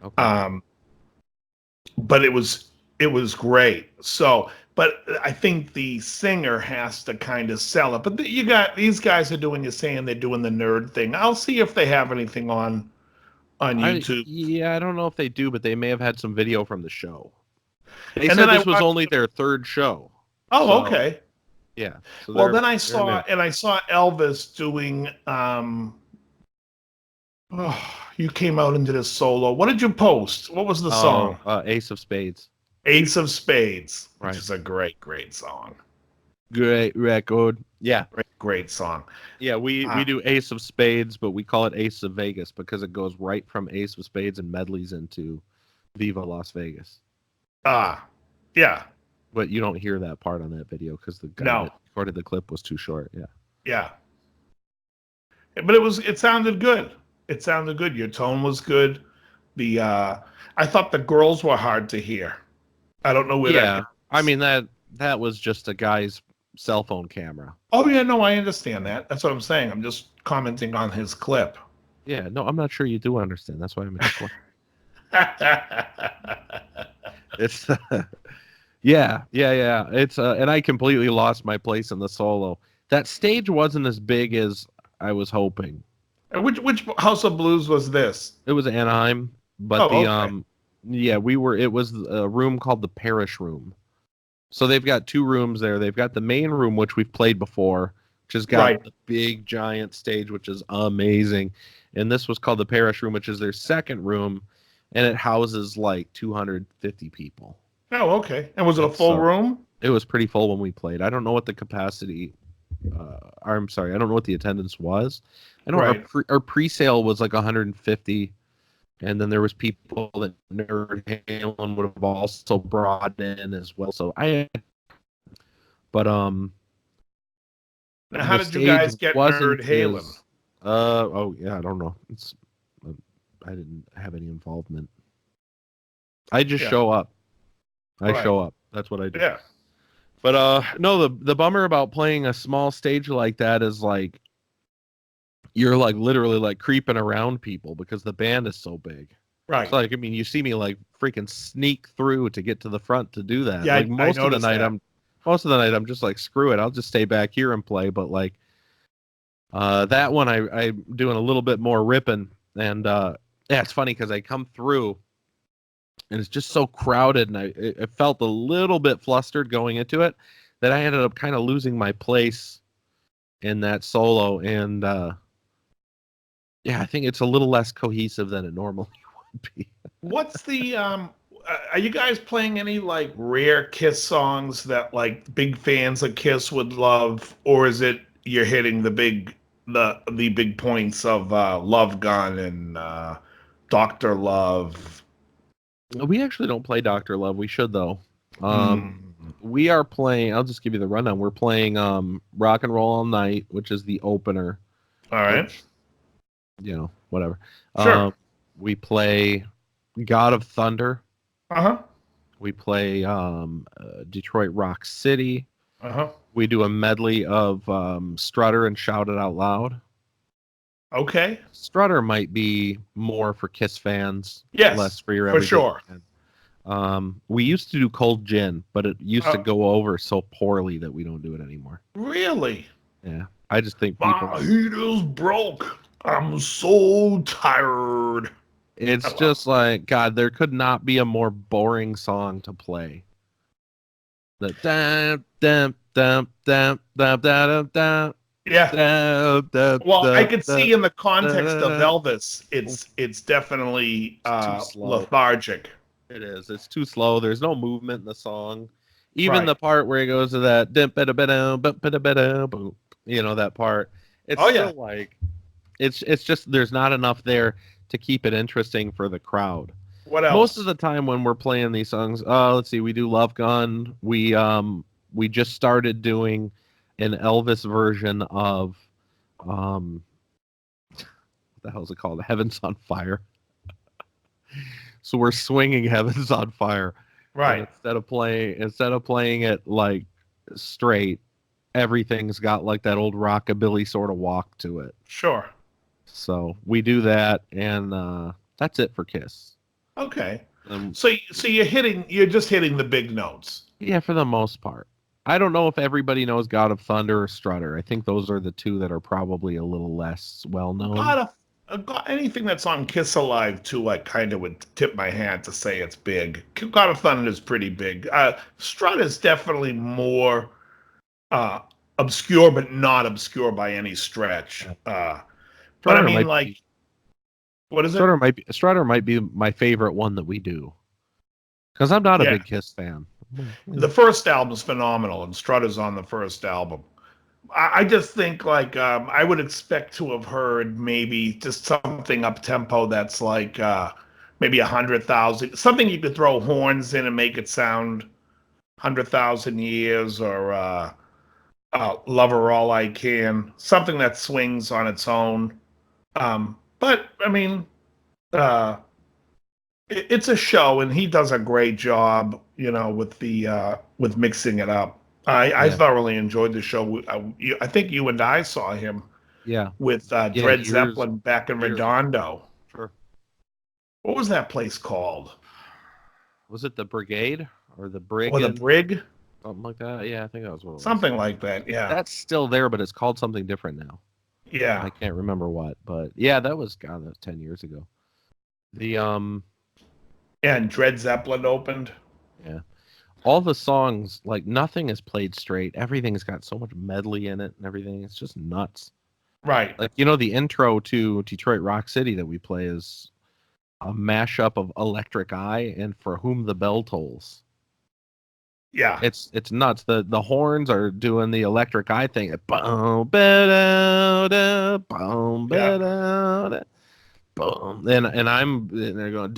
Okay. But it was great. So, but I think the singer has to kind of sell it. But you got these guys are doing, you're saying they're doing the nerd thing. I'll see if they have anything on YouTube. I don't know if they do, but they may have had some video from the show. They said this was only their third show. Oh, so, okay. Yeah. So well, then I saw Elvis doing. You came out into this solo. What did you post? What was the song? Ace of Spades. Ace of Spades, which right. is a great song. Great record. Yeah. Great song. Yeah, we do Ace of Spades, but we call it Ace of Vegas because it goes right from Ace of Spades and medleys into Viva Las Vegas. Yeah. But you don't hear that part on that video because the guy that recorded the clip was too short. Yeah. But it sounded good. It sounded good. Your tone was good. I thought the girls were hard to hear. I don't know where that. I mean that was just a guy's cell phone camera. Oh yeah, no, I understand that. That's what I'm saying. I'm just commenting on his clip. Yeah, no, I'm not sure you do understand. That's why I'm explaining. It's yeah. It's and I completely lost my place in the solo. That stage wasn't as big as I was hoping. Which House of Blues was this? It was Anaheim, but it was a room called the Parish Room. So they've got two rooms there. They've got the main room, which we've played before, which has got the big giant stage, which is amazing. And this was called the Parish Room, which is their second room, and it houses like 250 people. Oh, okay. And was it a full room? It was pretty full when we played. I don't know what the capacity. I'm sorry, I don't know what the attendance was. I know our pre-sale was like 150, and then there was people that Nerd Halen would have also brought in as well. So now how did you guys get Nerd Halen? I don't know. I didn't have any involvement. I just show up. Show up. That's what I do. Yeah. But no, the bummer about playing a small stage like that is like you're like literally like creeping around people because the band is so big. Right. It's like, I mean, you see me like freaking sneak through to get to the front to do that. Yeah, like most of the night I'm just like, screw it, I'll just stay back here and play. But like that one I'm doing a little bit more ripping, and it's funny because I come through and it's just so crowded, and I felt a little bit flustered going into it that I ended up kind of losing my place in that solo, and I think it's a little less cohesive than it normally would be. What's the are you guys playing any like rare Kiss songs that like big fans of Kiss would love, or is it you're hitting the big the big points of Love Gun and Dr. Love. We actually don't play Dr. Love. We should, though. Mm. We are playing, I'll just give you the rundown. We're playing Rock and Roll All Night, which is the opener. All right. Which, you know, whatever. Sure. We play God of Thunder. Uh-huh. We play Detroit Rock City. Uh-huh. We do a medley of Strutter and Shout It Out Loud. Okay. Strutter might be more for Kiss fans. Yes, less for your for everyday sure. fan. We used to do Cold Gin, but it used to go over so poorly that we don't do it anymore. Really? Yeah. I just think people... My heater's broke. I'm so tired. It's just like, God, there could not be a more boring song to play. The dam, dam, dam, dam, dam, dam, dam. Yeah. Well, I could see in the context of Elvis, it's definitely lethargic. It is. It's too slow. There's no movement in the song. Even Right. the part where he goes to that, you know, that part. It's still like, it's just, there's not enough there to keep it interesting for the crowd. What else? Most of the time when we're playing these songs, let's see, we do Love Gun. We just started doing an Elvis version of what the hell is it called? Heaven's on Fire. So we're swinging Heaven's on Fire. Right. And instead of playing it like straight, everything's got like that old rockabilly sort of walk to it. Sure. So we do that, and that's it for Kiss. Okay. So you're just hitting the big notes. Yeah, for the most part. I don't know if everybody knows God of Thunder or Strutter. I think those are the two that are probably a little less well known. Anything that's on Kiss Alive too, I kind of would tip my hat to say it's big. God of Thunder is pretty big. Strut is definitely more obscure, but not obscure by any stretch. But I mean, like, what is it? Strutter might be my favorite one that we do, because I'm not a big Kiss fan. The first album's phenomenal, and Strutter's on the first album. I just think, like, I would expect to have heard maybe just something up tempo that's like maybe 100,000, something you could throw horns in and make it sound 100,000 Years, or Lover All I Can, something that swings on its own. But I mean, it's a show, and he does a great job, you know, with mixing it up. I thoroughly enjoyed the show. I think you and I saw him. Yeah. With Dred Zeppelin back in Redondo. Sure. What was that place called? Was it the Brigade or the Brig? Or the Brig? Something like that. Yeah, I think that was what it was. Something like that. Yeah. That's still there, but it's called something different now. Yeah. I can't remember what, but yeah, that was 10 years ago. And Dred Zeppelin opened. Yeah. All the songs, like, nothing is played straight. Everything's got so much medley in it and everything. It's just nuts. Right. Like, you know, the intro to Detroit Rock City that we play is a mashup of Electric Eye and For Whom the Bell Tolls. Yeah. It's nuts. The horns are doing the Electric Eye thing. Boom, boom, and they're going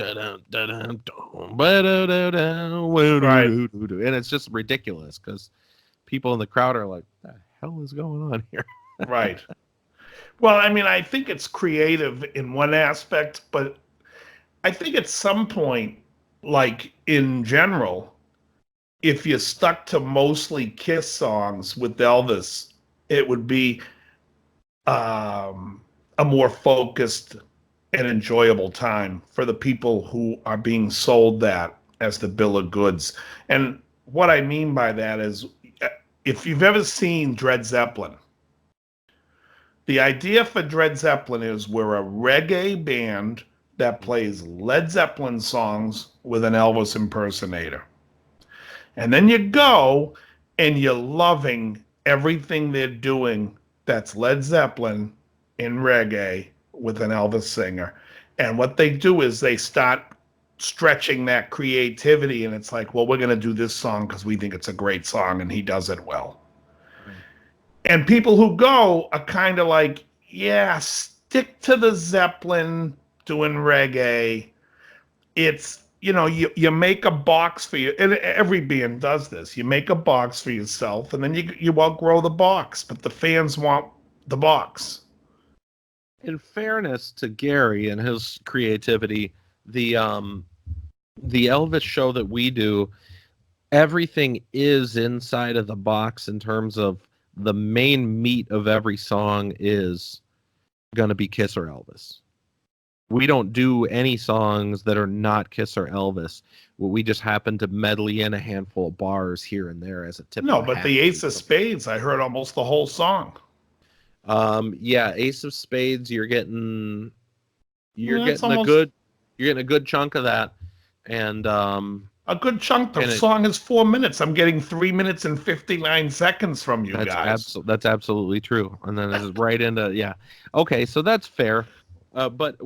and it's just ridiculous because people in the crowd are like, "What the hell is going on here?" Right. Well, I mean, I think it's creative in one aspect, but I think at some point, like in general, if you stuck to mostly Kiss songs with Elvis, it would be a more focused and enjoyable time for the people who are being sold that as the bill of goods. And what I mean by that is, if you've ever seen Dred Zeppelin, the idea for Dred Zeppelin is we're a reggae band that plays Led Zeppelin songs with an Elvis impersonator. And then you go and you're loving everything they're doing that's Led Zeppelin in reggae with an Elvis singer. And what they do is they start stretching that creativity, and it's like, well, we're going to do this song because we think it's a great song and he does it well. And people who go are kind of like, yeah, stick to the Zeppelin doing reggae. It's, you make a box for you, and every band does this. You make a box for yourself, and then you outgrow the box, but the fans want the box. In fairness to Gary and his creativity, the Elvis show that we do, everything is inside of the box in terms of the main meat of every song is going to be Kiss or Elvis. We don't do any songs that are not Kiss or Elvis. We just happen to medley in a handful of bars here and there as a tip. No, but the Ace of Spades, I heard almost the whole song. Yeah, Ace of Spades, you're getting almost... you're getting a good chunk of that, and a good chunk. The song is 4 minutes. I'm getting 3 minutes and 59 seconds from you guys. That's absolutely true. And then it's right into, yeah. Okay, so that's fair. But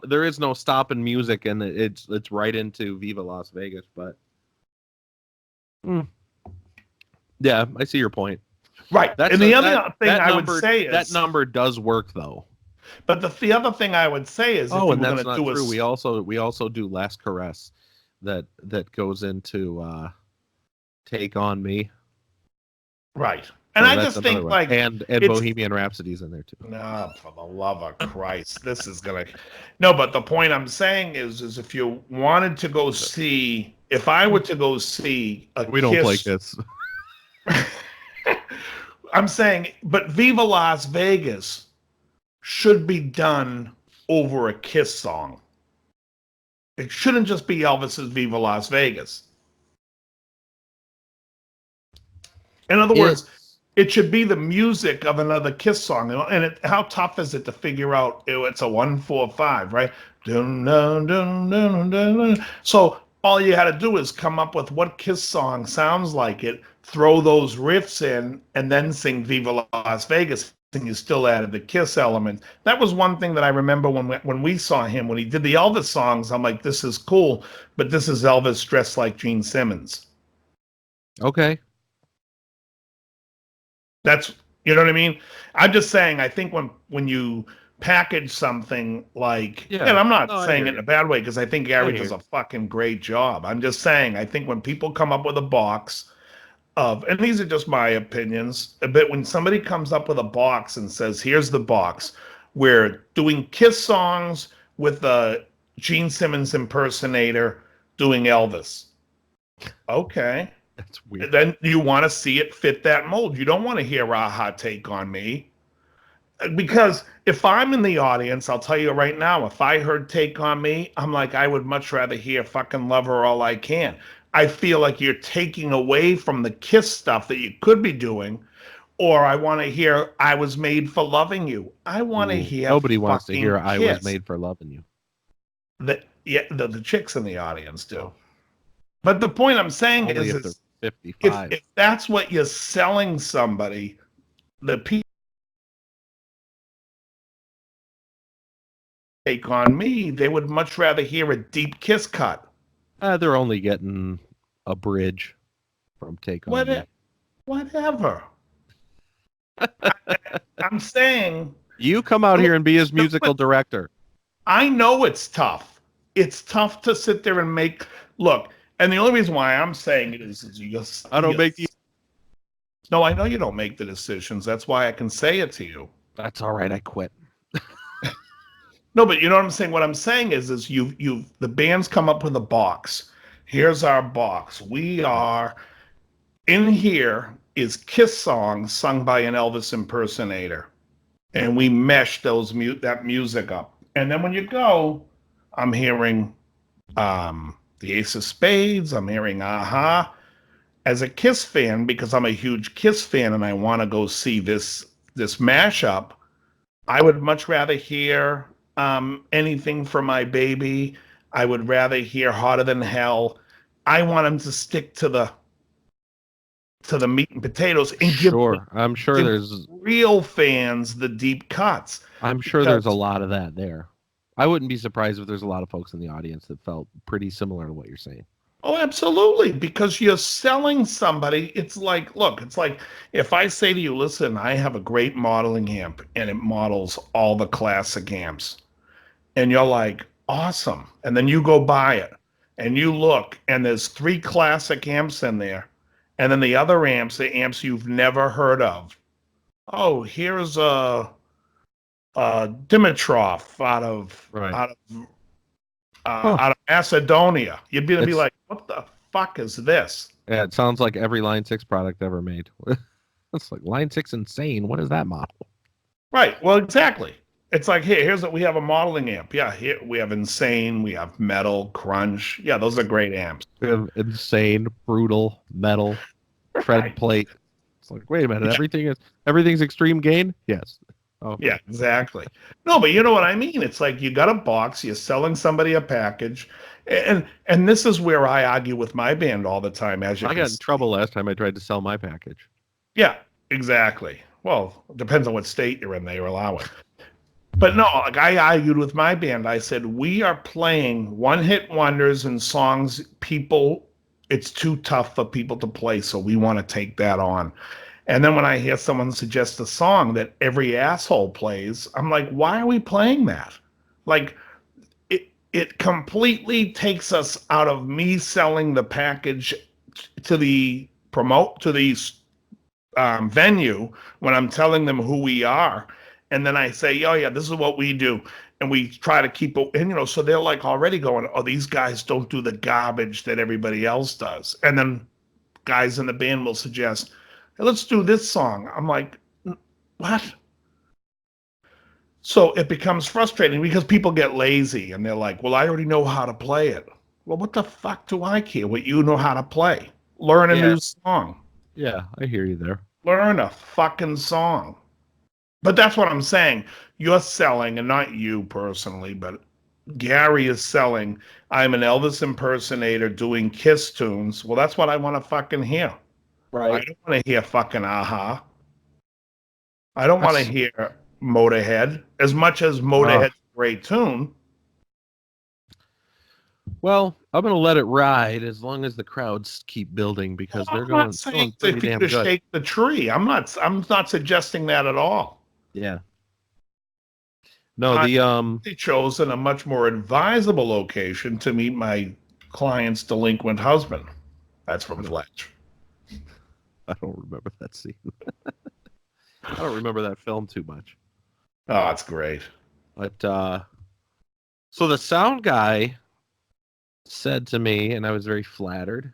there is no stopping music, and it's right into Viva Las Vegas. But yeah, I see your point. Right. And the other thing I would say is that number does work, though. But the other thing I would say is, and that's not true. We also do Last Caress, that goes into Take on Me. Right. And I just think like and Bohemian Rhapsody's in there too. No, for the love of Christ, this is gonna. No, but the point I'm saying is if you wanted to go see, if I were to go see we don't play Kiss. I'm saying, but Viva Las Vegas should be done over a Kiss song. It shouldn't just be Elvis's Viva Las Vegas. In other words, it should be the music of another Kiss song. And how tough is it to figure out it's a 1-4-5, right? Dun, dun, dun, dun, dun, dun. So all you had to do is come up with what Kiss song sounds like it, throw those riffs in, and then sing Viva Las Vegas, and you still added the Kiss element. That was one thing that I remember when we saw him, when he did the Elvis songs. I'm like, this is cool, but this is Elvis dressed like Gene Simmons. Okay. That's, you know what I mean? I'm just saying, I think when you package something like, and I'm not saying it in a bad way, because I think Gary does a fucking great job. I'm just saying, I think when people come up with a box of, and these are just my opinions, but when somebody comes up with a box and says, here's the box, we're doing Kiss songs with a Gene Simmons impersonator doing Elvis. Okay. That's weird. Then you want to see it fit that mold. You don't want to hear Aha Take on Me. Because if I'm in the audience, I'll tell you right now, if I heard Take on Me, I'm like, I would much rather hear Fucking Love Her All I Can. I feel like you're taking away from the Kiss stuff that you could be doing. Or I want to hear I Was Made for Loving You. I want to hear nobody wants to hear Kiss. I Was Made for Loving You. The chicks in the audience do. But the point I'm saying is 55. If that's what you're selling somebody, the people Take on Me, they would much rather hear a deep Kiss cut. They're only getting a bridge from Take on Me. Whatever. I'm saying, you come out here and be his musical director. I know it's tough. It's tough to sit there and make look. And the only reason why I'm saying it is you just... I don't make the... No, I know you don't make the decisions. That's why I can say it to you. That's all right. I quit. No, but you know what I'm saying? What I'm saying is the band's come up with a box. Here's our box. We are... In here is Kiss songs sung by an Elvis impersonator. And we mesh that music up. And then when you go, I'm hearing... the Ace of Spades, I'm hearing Aha. As a Kiss fan, because I'm a huge Kiss fan and I want to go see this mashup, I would much rather hear Anything for My Baby. I would rather hear Hotter Than Hell. I want them to stick to the meat and potatoes and give there's real fans the deep cuts. I'm sure there's a lot of that there. I wouldn't be surprised if there's a lot of folks in the audience that felt pretty similar to what you're saying. Oh, absolutely. Because you're selling somebody. It's like, look, it's like if I say to you, listen, I have a great modeling amp and it models all the classic amps. And you're like, awesome. And then you go buy it and you look and there's three classic amps in there. And then the other amps, the amps you've never heard of. Oh, here's a Dimitrov Right. Huh. out of Macedonia. You'd be It's like, what the fuck is this? Yeah, it sounds like every Line 6 product ever made. It's like Line 6 Insane. What is that model? Right. Well, exactly. It's like, here's what we have a modeling amp. Yeah, here we have Insane, we have Metal, Crunch. Yeah, those are great amps. We have Insane, Brutal, Metal, Tread Right. Plate. It's like, wait a minute, Yeah. everything's extreme gain? Yes. Okay. Yeah, exactly. No, but you know what I mean? It's like you got a box, you're selling somebody a package, and this is where I argue with my band all the time, as you I can got in see. trouble last time I tried to sell my package. Yeah, exactly. Well, it depends on what state you're in, they allow it. But no, like I argued with my band. I said, we are playing one-hit wonders and songs it's too tough for people to play, so we want to take that on. And then when I hear someone suggest a song that every asshole plays, I'm like, why are we playing that? Like, it completely takes us out of me selling the package to the venue when I'm telling them who we are. And then I say, oh, yeah, this is what we do. And we try to keep it, and, so they're like already going, oh, these guys don't do the garbage that everybody else does. And then guys in the band will suggest, hey, let's do this song. I'm like, what? So it becomes frustrating because people get lazy and they're like, well, I already know how to play it. Well, what the fuck do I care what you know how to play? Learn a new song. Yeah, I hear you there. Learn a fucking song. But that's what I'm saying. You're selling, and not you personally, but Gary is selling. I'm an Elvis impersonator doing Kiss tunes. Well, that's what I want to fucking hear. Right. I don't want to hear fucking Aha. I don't want to That's- hear Motorhead as much as Motorhead's a great tune. Well, I'm going to let it ride as long as the crowds keep building because they're going pretty damn good. Shake the tree. I'm not suggesting that at all. Yeah. No, They chosen a much more advisable location to meet my client's delinquent husband. That's from Fletch. I don't remember that scene. I don't remember that film too much. Oh, that's great. But so the sound guy said to me, and I was very flattered,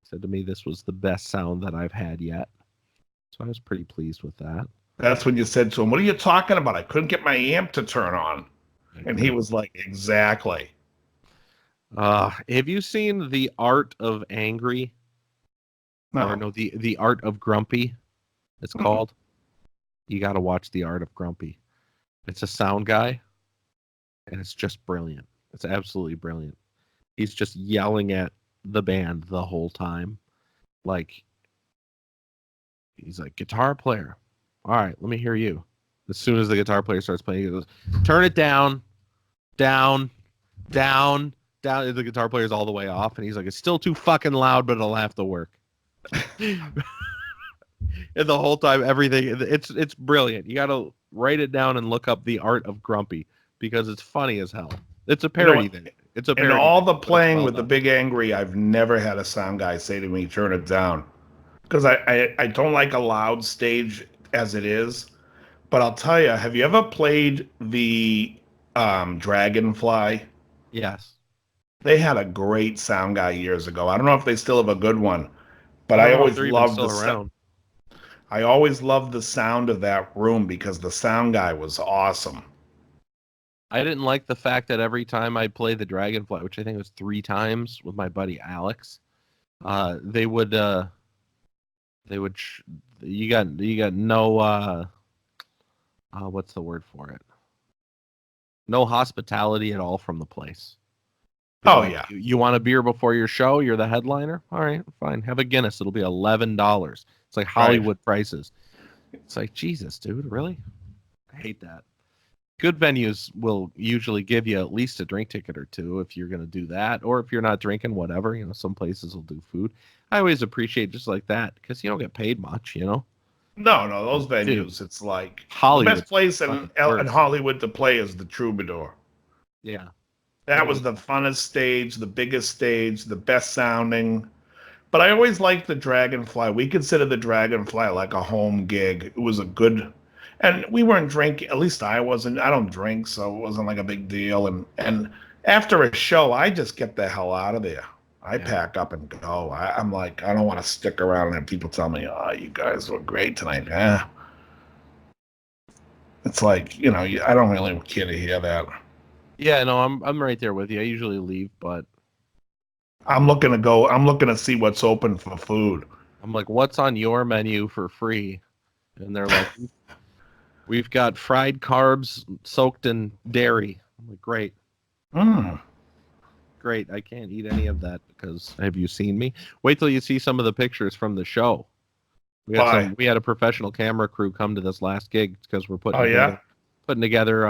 said to me this was the best sound that I've had yet. So I was pretty pleased with that. That's when you said to him, what are you talking about? I couldn't get my amp to turn on. And he was like, exactly. Have you seen The Art of Angry? No. Or no, the Art of Grumpy, it's called. You got to watch The Art of Grumpy. It's a sound guy, and it's just brilliant. It's absolutely brilliant. He's just yelling at the band the whole time. Like, he's like, guitar player. All right, let me hear you. As soon as the guitar player starts playing, he goes, turn it down, down, down, down. The guitar player's all the way off, and he's like, it's still too fucking loud, but it'll have to work. And the whole time, everything, it's brilliant. You got to write it down and look up The Art of Grumpy because it's funny as hell. It's a parody thing. It's a parody. And all the playing with the Big Angry, I've never had a sound guy say to me, turn it down. Because I don't like a loud stage as it is. But I'll tell you, have you ever played the Dragonfly? Yes. They had a great sound guy years ago. I don't know if they still have a good one, but I always loved the sound. I always loved the sound of that room because the sound guy was awesome. I didn't like the fact that every time I played the Dragonfly, which I think was 3 times with my buddy Alex, you got no what's the word for it? No hospitality at all from the place. Oh, yeah. You want a beer before your show? You're the headliner? All right, fine. Have a Guinness. It'll be $11. It's like Hollywood prices. It's like, Jesus, dude, really? I hate that. good venues will usually give you at least a drink ticket or two if you're going to do that, or if you're not drinking, whatever. Some places will do food. I always appreciate just like that because you don't get paid much. No, those venues, Dude, it's like Hollywood. the best place in Hollywood to play is the Troubadour. Yeah. That was the funnest stage, the biggest stage, the best sounding. But I always liked the Dragonfly. We consider the Dragonfly like a home gig. It was a good, and we weren't drinking. At least I wasn't. I don't drink, so it wasn't like a big deal. And after a show, I just get the hell out of there. I pack up and go. I'm like, I don't want to stick around and have people tell me, "Oh, you guys were great tonight." It's like, I don't really care to hear that. Yeah, no, I'm right there with you. I usually leave, but I'm looking to see what's open for food. I'm like, what's on your menu for free? And they're like, we've got fried carbs soaked in dairy. I'm like, great. Great. I can't eat any of that because have you seen me? Wait till you see some of the pictures from the show. We had a professional camera crew come to this last gig because we're putting together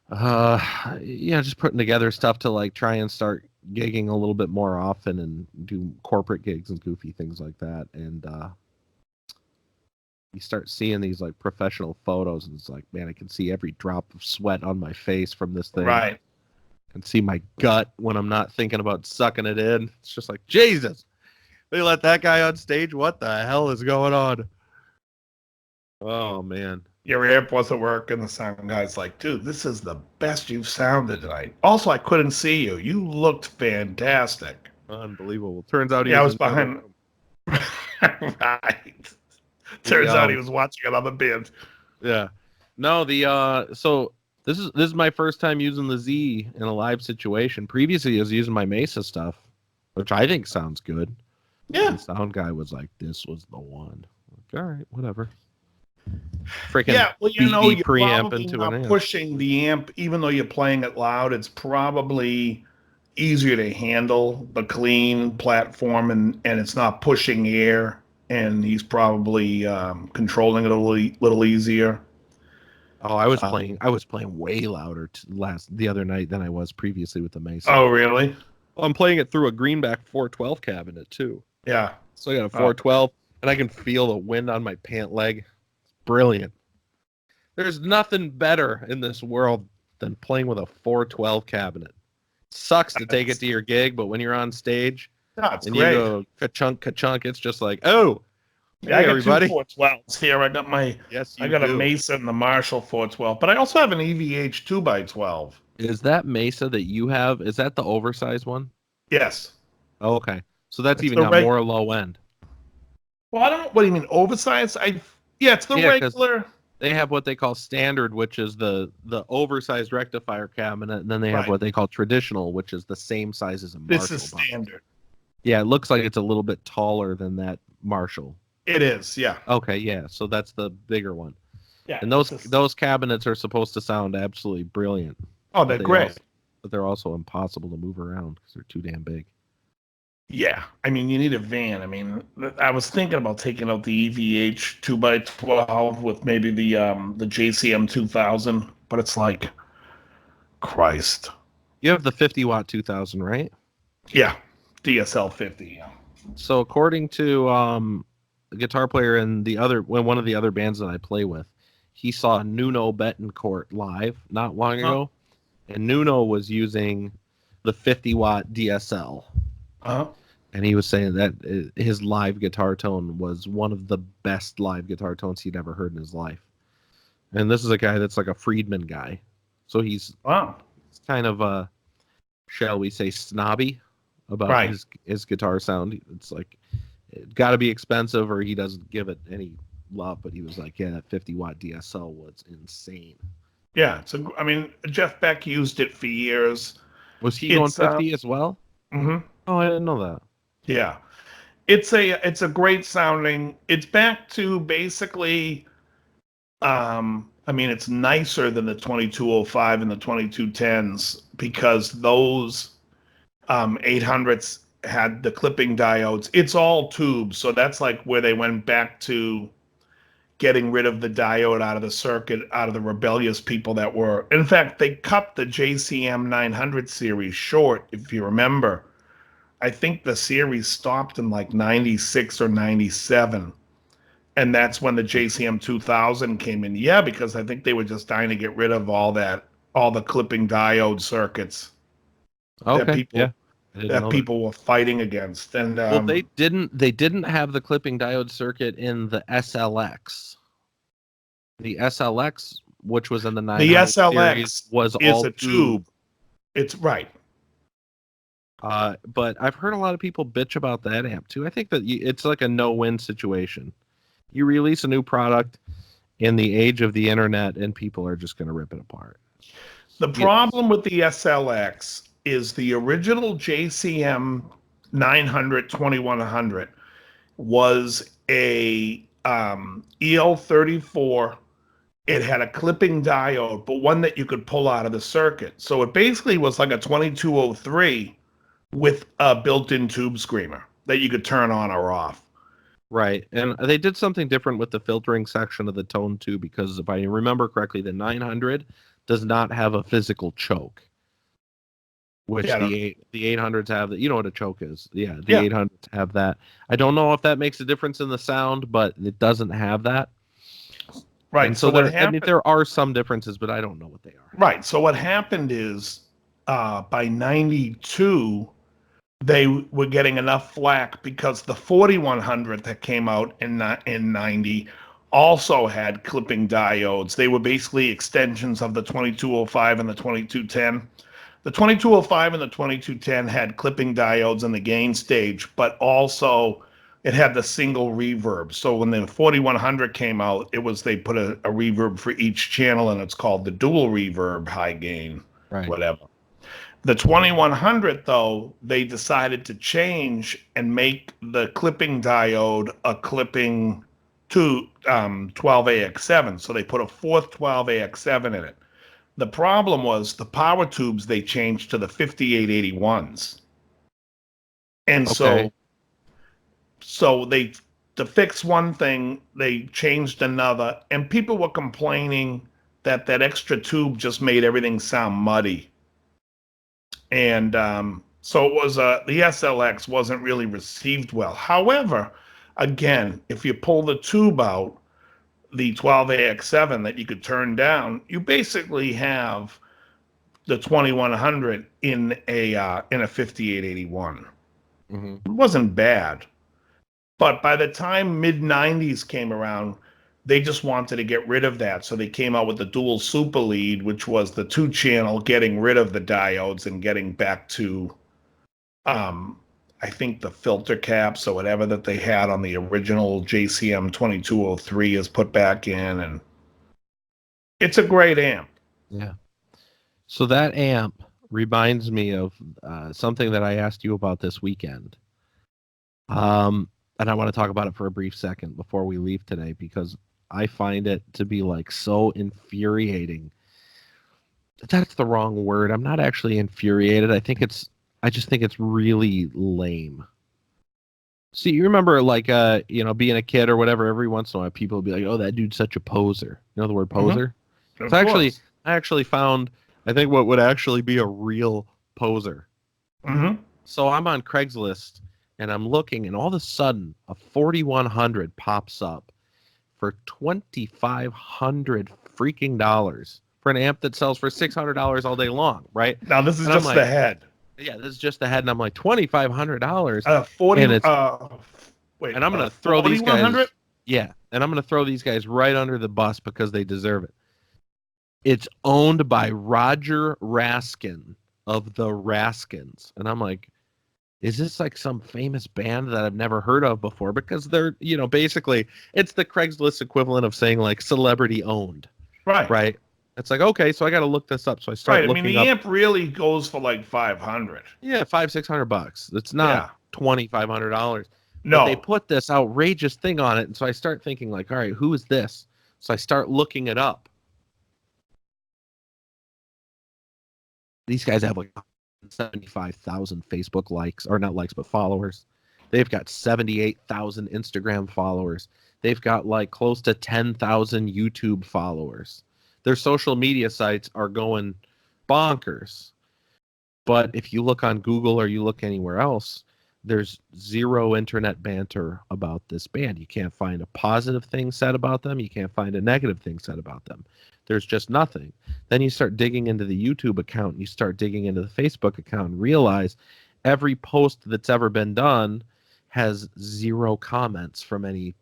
just putting together stuff to like try and start gigging a little bit more often and do corporate gigs and goofy things like that. And you start seeing these like professional photos and it's like, man, I can see every drop of sweat on my face from this thing. Right. I can see my gut when I'm not thinking about sucking it in. It's just like, Jesus, they let that guy on stage. What the hell is going on? Oh man. Your amp wasn't working. The sound guy's like, dude, this is the best you've sounded tonight. Also, I couldn't see you. You looked fantastic. Unbelievable. Turns out I was behind. Right. Turns out he was watching another band. Yeah. No, so this is my first time using the Z in a live situation. Previously, I was using my Mesa stuff, which I think sounds good. Yeah. The sound guy was like, this was the one. Like, all right, whatever. Freaking you're preamp probably into not an amp. pushing the amp, even though you're playing it loud. It's probably easier to handle the clean platform, and it's not pushing air, and he's probably controlling it a little easier. Oh, I was playing way louder the other night than I was previously with the Mesa. Oh, really? Well, I'm playing it through a Greenback 412 cabinet too. Yeah. So I got a 412, and I can feel the wind on my pant leg. Brilliant. There's nothing better in this world than playing with a 412 cabinet. Sucks to take it to your gig, but when you're on stage and great. You go ka-chunk, it's just like, oh, yeah, hey, I got everybody. two 412s here. I got a Mesa and the Marshall 412, but I also have an EVH 2x12. Is that Mesa that you have? Is that the oversized one? Yes. Oh, okay. So that's even got more low end. Well, I don't know. What do you mean, oversized? It's the regular. They have what they call standard, which is the oversized rectifier cabinet, and then they have what they call traditional, which is the same size as a Marshall. This is standard. Yeah, it looks like it's a little bit taller than that Marshall. It is, yeah. Okay, yeah. So that's the bigger one. Yeah. And those cabinets are supposed to sound absolutely brilliant. Oh, they're great. But they're also impossible to move around because they're too damn big. Yeah, I mean, you need a van. I mean, I was thinking about taking out the EVH 2x12 with maybe the JCM 2000, but it's like, Christ. You have the 50-watt 2000, right? Yeah, DSL 50. Yeah. So according to the guitar player in one of the other bands that I play with, he saw Nuno Betancourt live not long ago, and Nuno was using the 50-watt DSL. And he was saying that his live guitar tone was one of the best live guitar tones he'd ever heard in his life. And this is a guy that's like a Friedman guy. So he's kind of, shall we say, snobby about his guitar sound. It's like, it's got to be expensive or he doesn't give it any love. But he was like, yeah, that 50-watt DSL was insane. Yeah. I mean, Jeff Beck used it for years. Was he going 50 as well? Mm-hmm. Oh, I didn't know that. Yeah, it's a great sounding. It's back to basically, I mean, it's nicer than the 2205 and the 2210s because those 800s had the clipping diodes. It's all tubes, so that's like where they went back to getting rid of the diode out of the circuit, out of the rebellious people that were. In fact, they cut the JCM 900 series short, if you remember. I think the series stopped in like 96 or 97. And that's when the JCM 2000 came in. Yeah, because I think they were just dying to get rid of all the clipping diode circuits Okay, yeah. that people were fighting against. And well, they didn't have the clipping diode circuit in the SLX. The SLX, which was in the 900 the SLX series, was is all a tube. It's right. But I've heard a lot of people bitch about that amp too. I think that it's like a no-win situation. You release a new product in the age of the internet, and people are just going to rip it apart. The problem with the SLX is the original JCM 900 2100 was a EL34. It had a clipping diode, but one that you could pull out of the circuit. So it basically was like a 2203 with a built-in tube screamer that you could turn on or off. Right. And they did something different with the filtering section of the tone too, because if I remember correctly, the 900 does not have a physical choke, which the 800s have. You know what a choke is. Yeah, the 800s have that. I don't know if that makes a difference in the sound, but it doesn't have that. Right. And so there are some differences, but I don't know what they are. Right. So what happened is by 92, they were getting enough flack because the 4100 that came out in 90 also had clipping diodes. They were basically extensions of the 2205 and the 2210. The 2205 and the 2210 had clipping diodes in the gain stage, but also it had the single reverb. So when the 4100 came out, they put a reverb for each channel, and it's called the dual reverb high gain, whatever. The 2100, though, they decided to change and make the clipping diode a clipping to 12AX7. So they put a fourth 12AX7 in it. The problem was the power tubes they changed to the 5881s. And so they, to fix one thing, they changed another. And people were complaining that extra tube just made everything sound muddy. And so it was the SLX wasn't really received well. However, again, if you pull the tube out, the 12AX7 that you could turn down, you basically have the 2100 in a 5881. Mm-hmm. It wasn't bad, but by the time mid 90s came around, they just wanted to get rid of that. So they came out with the dual super lead, which was the 2-channel, getting rid of the diodes and getting back to, I think the filter caps or whatever that they had on the original JCM 2203 is put back in. And it's a great amp. Yeah. So that amp reminds me of something that I asked you about this weekend. And I want to talk about it for a brief second before we leave today, because I find it to be like so infuriating. That's the wrong word. I'm not actually infuriated. I just think it's really lame. See, you remember like being a kid or whatever, every once in a while people will be like, "Oh, that dude's such a poser." You know the word poser? Mm-hmm. So I actually found, I think, what would actually be a real poser. Mm-hmm. So I'm on Craigslist and I'm looking, and all of a sudden a 4100 pops up for $2,500 freaking dollars for an amp that sells for $600 all day long, right? Now this is just the head. Yeah, this is just the head, and I'm like, $2,500. Wait, and I'm gonna throw these guys. 4100? Yeah, and I'm gonna throw these guys right under the bus because they deserve it. It's owned by Roger Raskin of the Raskins, and I'm like, is this like some famous band that I've never heard of before? Because they're, basically it's the Craigslist equivalent of saying like celebrity owned. Right. It's like, okay, so I got to look this up. So I start looking up. The amp really goes for like 500. Yeah, $500-$600. It's not $2,500. No. But they put this outrageous thing on it, and so I start thinking like, all right, who is this? So I start looking it up. These guys have like 75,000 Facebook likes, or not likes, but followers. They've got 78,000 Instagram followers. They've got like close to 10,000 YouTube followers. Their social media sites are going bonkers. But if you look on Google or you look anywhere else, there's zero internet banter about this band. You can't find a positive thing said about them. You can't find a negative thing said about them. There's just nothing. Then you start digging into the YouTube account, and you start digging into the Facebook account, and realize every post that's ever been done has zero comments from any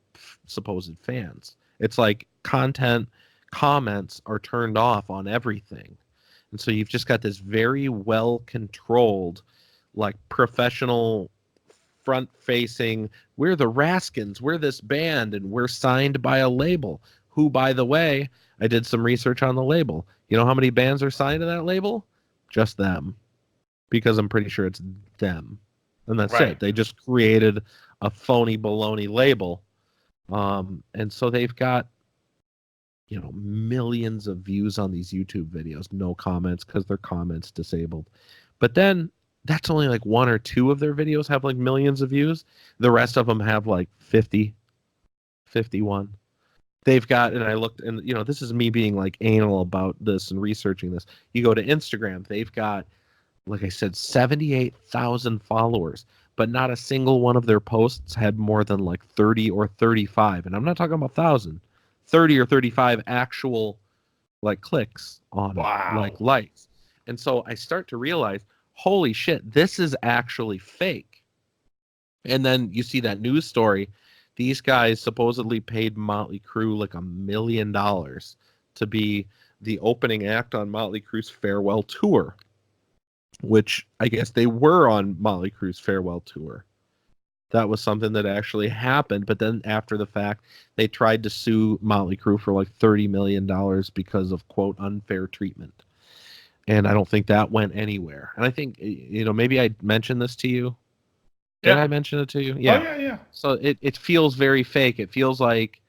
supposed fans. It's like content comments are turned off on everything. And so you've just got this very well controlled, like professional front facing, we're the Raskins, we're this band, and we're signed by a label. Who, by the way, I did some research on the label. You know how many bands are signed to that label? Just them. Because I'm pretty sure it's them. And that's Right. it. They just created a phony baloney label. And so they've got, you know, millions of views on these YouTube videos, no comments because their comments disabled. But then that's only like one or two of their videos have like millions of views. The rest of them have like 50, 51. They've got, and I looked, and you know, this is me being like anal about this and researching this. You go to Instagram, they've got, like I said, 78,000 followers, but not a single one of their posts had more than like 30 or 35. And I'm not talking about 1,000. 30 or 35 actual like clicks on Wow. it, like likes. And so I start to realize, holy shit, this is actually fake. And then you see that news story. These guys supposedly paid Motley Crue like $1 million to be the opening act on Motley Crue's farewell tour, which I guess they were on Motley Crue's farewell tour. That was something that actually happened, but then after the fact, they tried to sue Motley Crue for like $30 million because of, quote, unfair treatment. And I don't think that went anywhere. And I think, you know, maybe I mentioned this to you. Did I mention it to you? Yeah. Oh, yeah. So it feels very fake. It feels like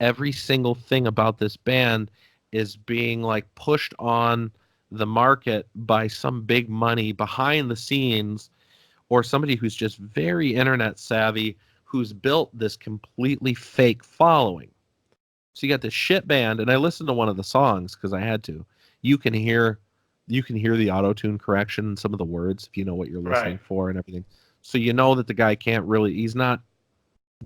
every single thing about this band is being like pushed on the market by some big money behind the scenes, or somebody who's just very internet savvy, who's built this completely fake following. So you got this shit band, and I listened to one of the songs because I had to. You can hear the auto-tune correction in some of the words if you know what you're listening for and everything. So you know that the guy they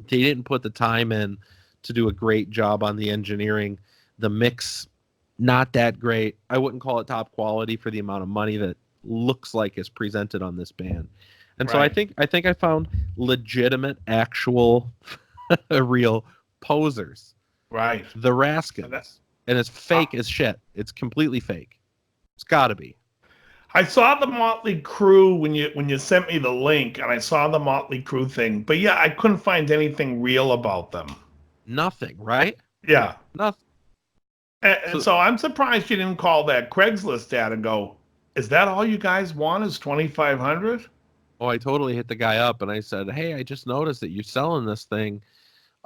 didn't put the time in to do a great job on the engineering. The mix, not that great. I wouldn't call it top quality for the amount of money that looks like is presented on this band. And so I think I found legitimate, actual, real posers. Right. The Raskins. And it's fake as shit. It's completely fake. It's got to be. I saw the Motley Crue when you sent me the link, and I saw the Motley Crue thing. But yeah, I couldn't find anything real about them. Nothing, right? Yeah. Nothing. And so I'm surprised you didn't call that Craigslist ad and go, is that all you guys want is $2,500? Oh, I totally hit the guy up and I said, hey, I just noticed that you're selling this thing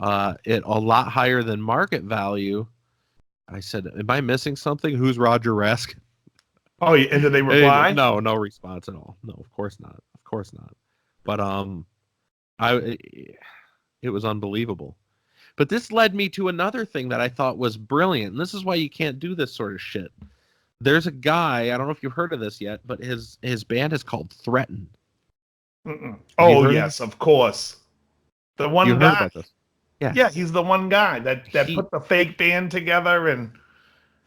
it a lot higher than market value. I said, am I missing something? Who's Roger Raskin? Oh, and did they reply? No response at all. No, of course not. Of course not. But it was unbelievable. But this led me to another thing that I thought was brilliant. And this is why you can't do this sort of shit. There's a guy, I don't know if you've heard of this yet, but his band is called Threaten. Oh, yes, of course. The one you guy. Heard about this? Yeah, he's the one guy that put the fake band together and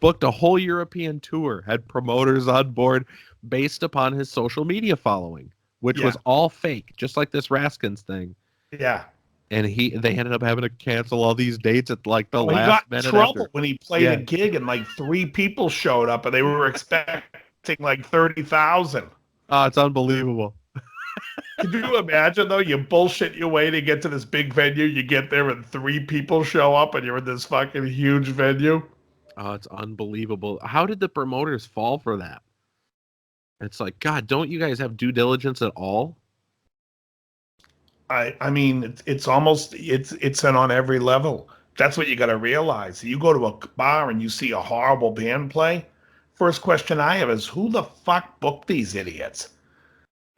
booked a whole European tour, had promoters on board based upon his social media following, which was all fake, just like this Raskins thing. Yeah. And they ended up having to cancel all these dates at like the last minute. He got in trouble when he played a gig and like 3 people showed up and they were expecting like 30,000. Oh, it's unbelievable. Could you imagine though? You bullshit your way to get to this big venue. You get there and 3 people show up and you're in this fucking huge venue. Oh, it's unbelievable. How did the promoters fall for that? It's like, God, don't you guys have due diligence at all? I mean, it's almost, it's on every level. That's what you got to realize. You go to a bar and you see a horrible band play. First question I have is, who the fuck booked these idiots?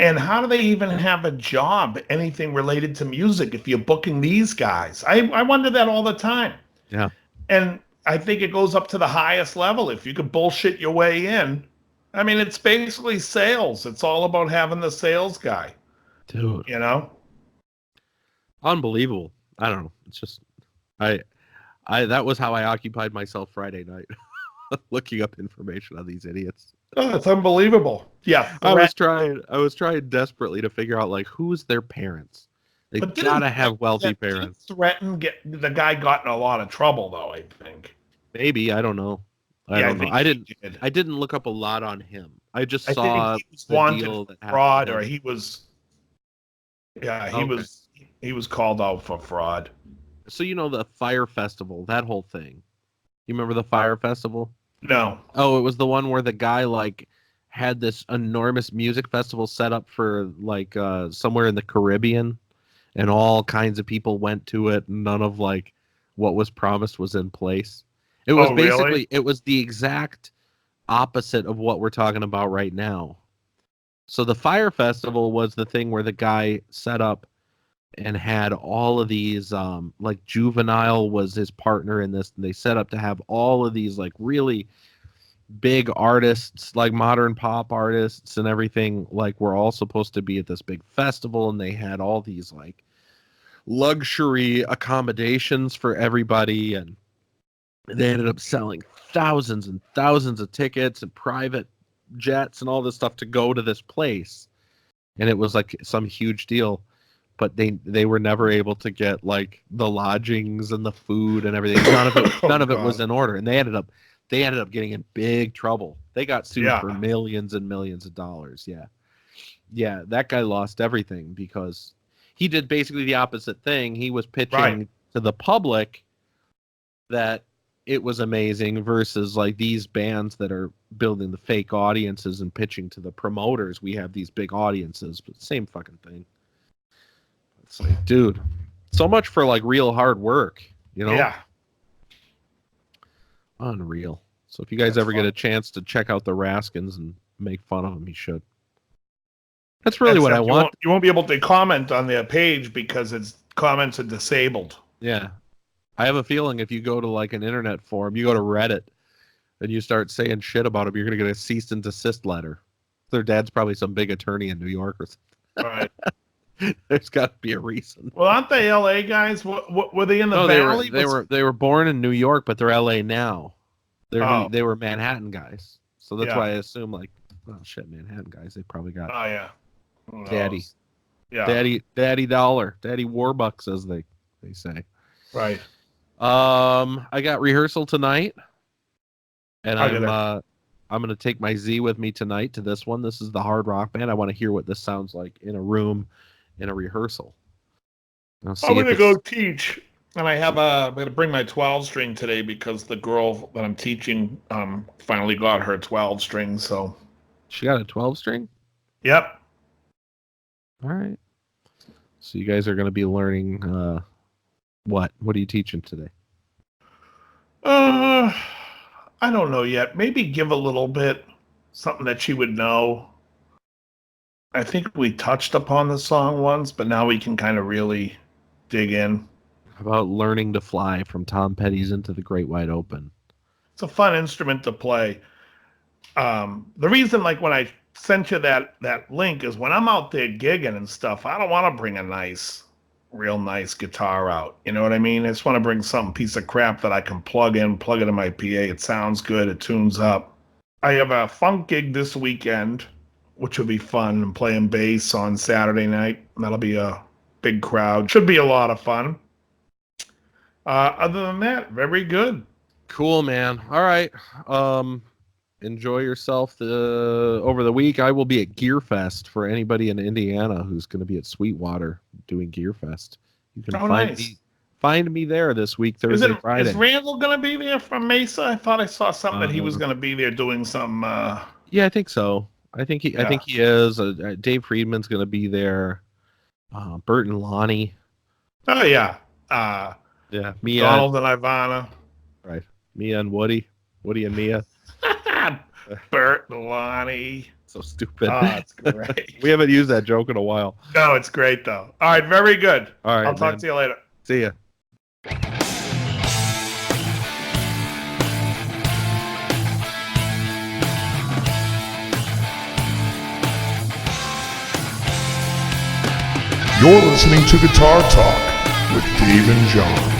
And how do they even have a job, anything related to music, if you're booking these guys? I wonder that all the time. Yeah. And I think it goes up to the highest level. If you could bullshit your way in, I mean, it's basically sales. It's all about having the sales guy, Dude. you know? Unbelievable. I don't know. It's just, I that was how I occupied myself Friday night, looking up information on these idiots. Oh, it's unbelievable. Yeah. I was trying desperately to figure out like who's their parents. They But gotta have wealthy parents. The guy got in a lot of trouble though, I think. Maybe, I don't know. I don't know. think I he didn't did. I didn't look up a lot on him. I just I saw think he was the wanted deal for that happened. fraud, to or him. he was called out for fraud. So you know the Fire Festival, that whole thing. You remember the Fire Festival? No. Oh, it was the one where the guy like had this enormous music festival set up for like somewhere in the Caribbean, and all kinds of people went to it, and none of like what was promised was in place. It was Really? it was the exact opposite of what we're talking about right now. So the Fire Festival was the thing where the guy set up and had all of these like Juvenile was his partner in this, and they set up to have all of these like really big artists, like modern pop artists and everything, like were all supposed to be at this big festival, and they had all these like luxury accommodations for everybody, and they ended up selling thousands and thousands of tickets and private jets and all this stuff to go to this place, and it was like some huge deal. But they were never able to get like the lodgings and the food and everything. None of it was in order, and they ended up getting in big trouble. They got sued for millions and millions of dollars. Yeah, that guy lost everything because he did basically the opposite thing. He was pitching to the public that it was amazing versus like these bands that are building the fake audiences and pitching to the promoters. We have these big audiences, but same fucking thing. It's like, dude, so much for like real hard work, you know? Yeah. Unreal. So if you guys ever get a chance to check out the Raskins and make fun of them, you should. That's really what I want. You won't be able to comment on their page because its comments are disabled. Yeah. I have a feeling if you go to like an internet forum, you go to Reddit, and you start saying shit about them, you're going to get a cease and desist letter. Their dad's probably some big attorney in New York or something. Right. There's got to be a reason. Well, aren't they LA guys? What were they in the Valley? They were born in New York, but they're LA now. They were Manhattan guys. So that's why I assume like, oh shit, Manhattan guys, they probably got daddy. Yeah. Daddy dollar, daddy Warbucks, as they say. Right. I got rehearsal tonight, and I'm gonna take my Z with me tonight to this one. This is the Hard Rock Band. I want to hear what this sounds like in a room in a rehearsal. I'm gonna go teach, and I'm gonna bring my 12 string today because the girl that I'm teaching finally got her 12 string. So she got a 12 string. Yep. All right. So you guys are gonna be learning what? What are you teaching today? I don't know yet. Maybe give a little bit, something that she would know. I think we touched upon the song once, but now we can kind of really dig in. How about Learning to Fly from Tom Petty's Into the Great Wide Open? It's a fun instrument to play. The reason, like when I sent you that link, is when I'm out there gigging and stuff, I don't want to bring a real nice guitar out. You know what I mean? I just want to bring some piece of crap that I can plug it in my PA. It sounds good. It tunes up. I have a funk gig this weekend, which will be fun. I'm playing bass on Saturday night. That'll be a big crowd. Should be a lot of fun. Other than that, very good. Cool, man. All right. Enjoy yourself over the week. I will be at Gear Fest for anybody in Indiana who's going to be at Sweetwater doing Gear Fest. You can find me there this week, Thursday, Friday. Is Randall going to be there from Mesa? I thought I saw something that he was going to be there doing some. Yeah, I think so. I think he is. Dave Friedman's going to be there. Bert and Lonnie. Oh yeah. Yeah, Mia. Donald and Ivana. Right. Mia and Woody. Woody and Mia. Bert and Lonnie. So stupid. Oh, that's great. We haven't used that joke in a while. No, it's great though. All right, very good. All right, I'll talk man. to you later. See ya. You're listening to Guitar Talk with Dave and John.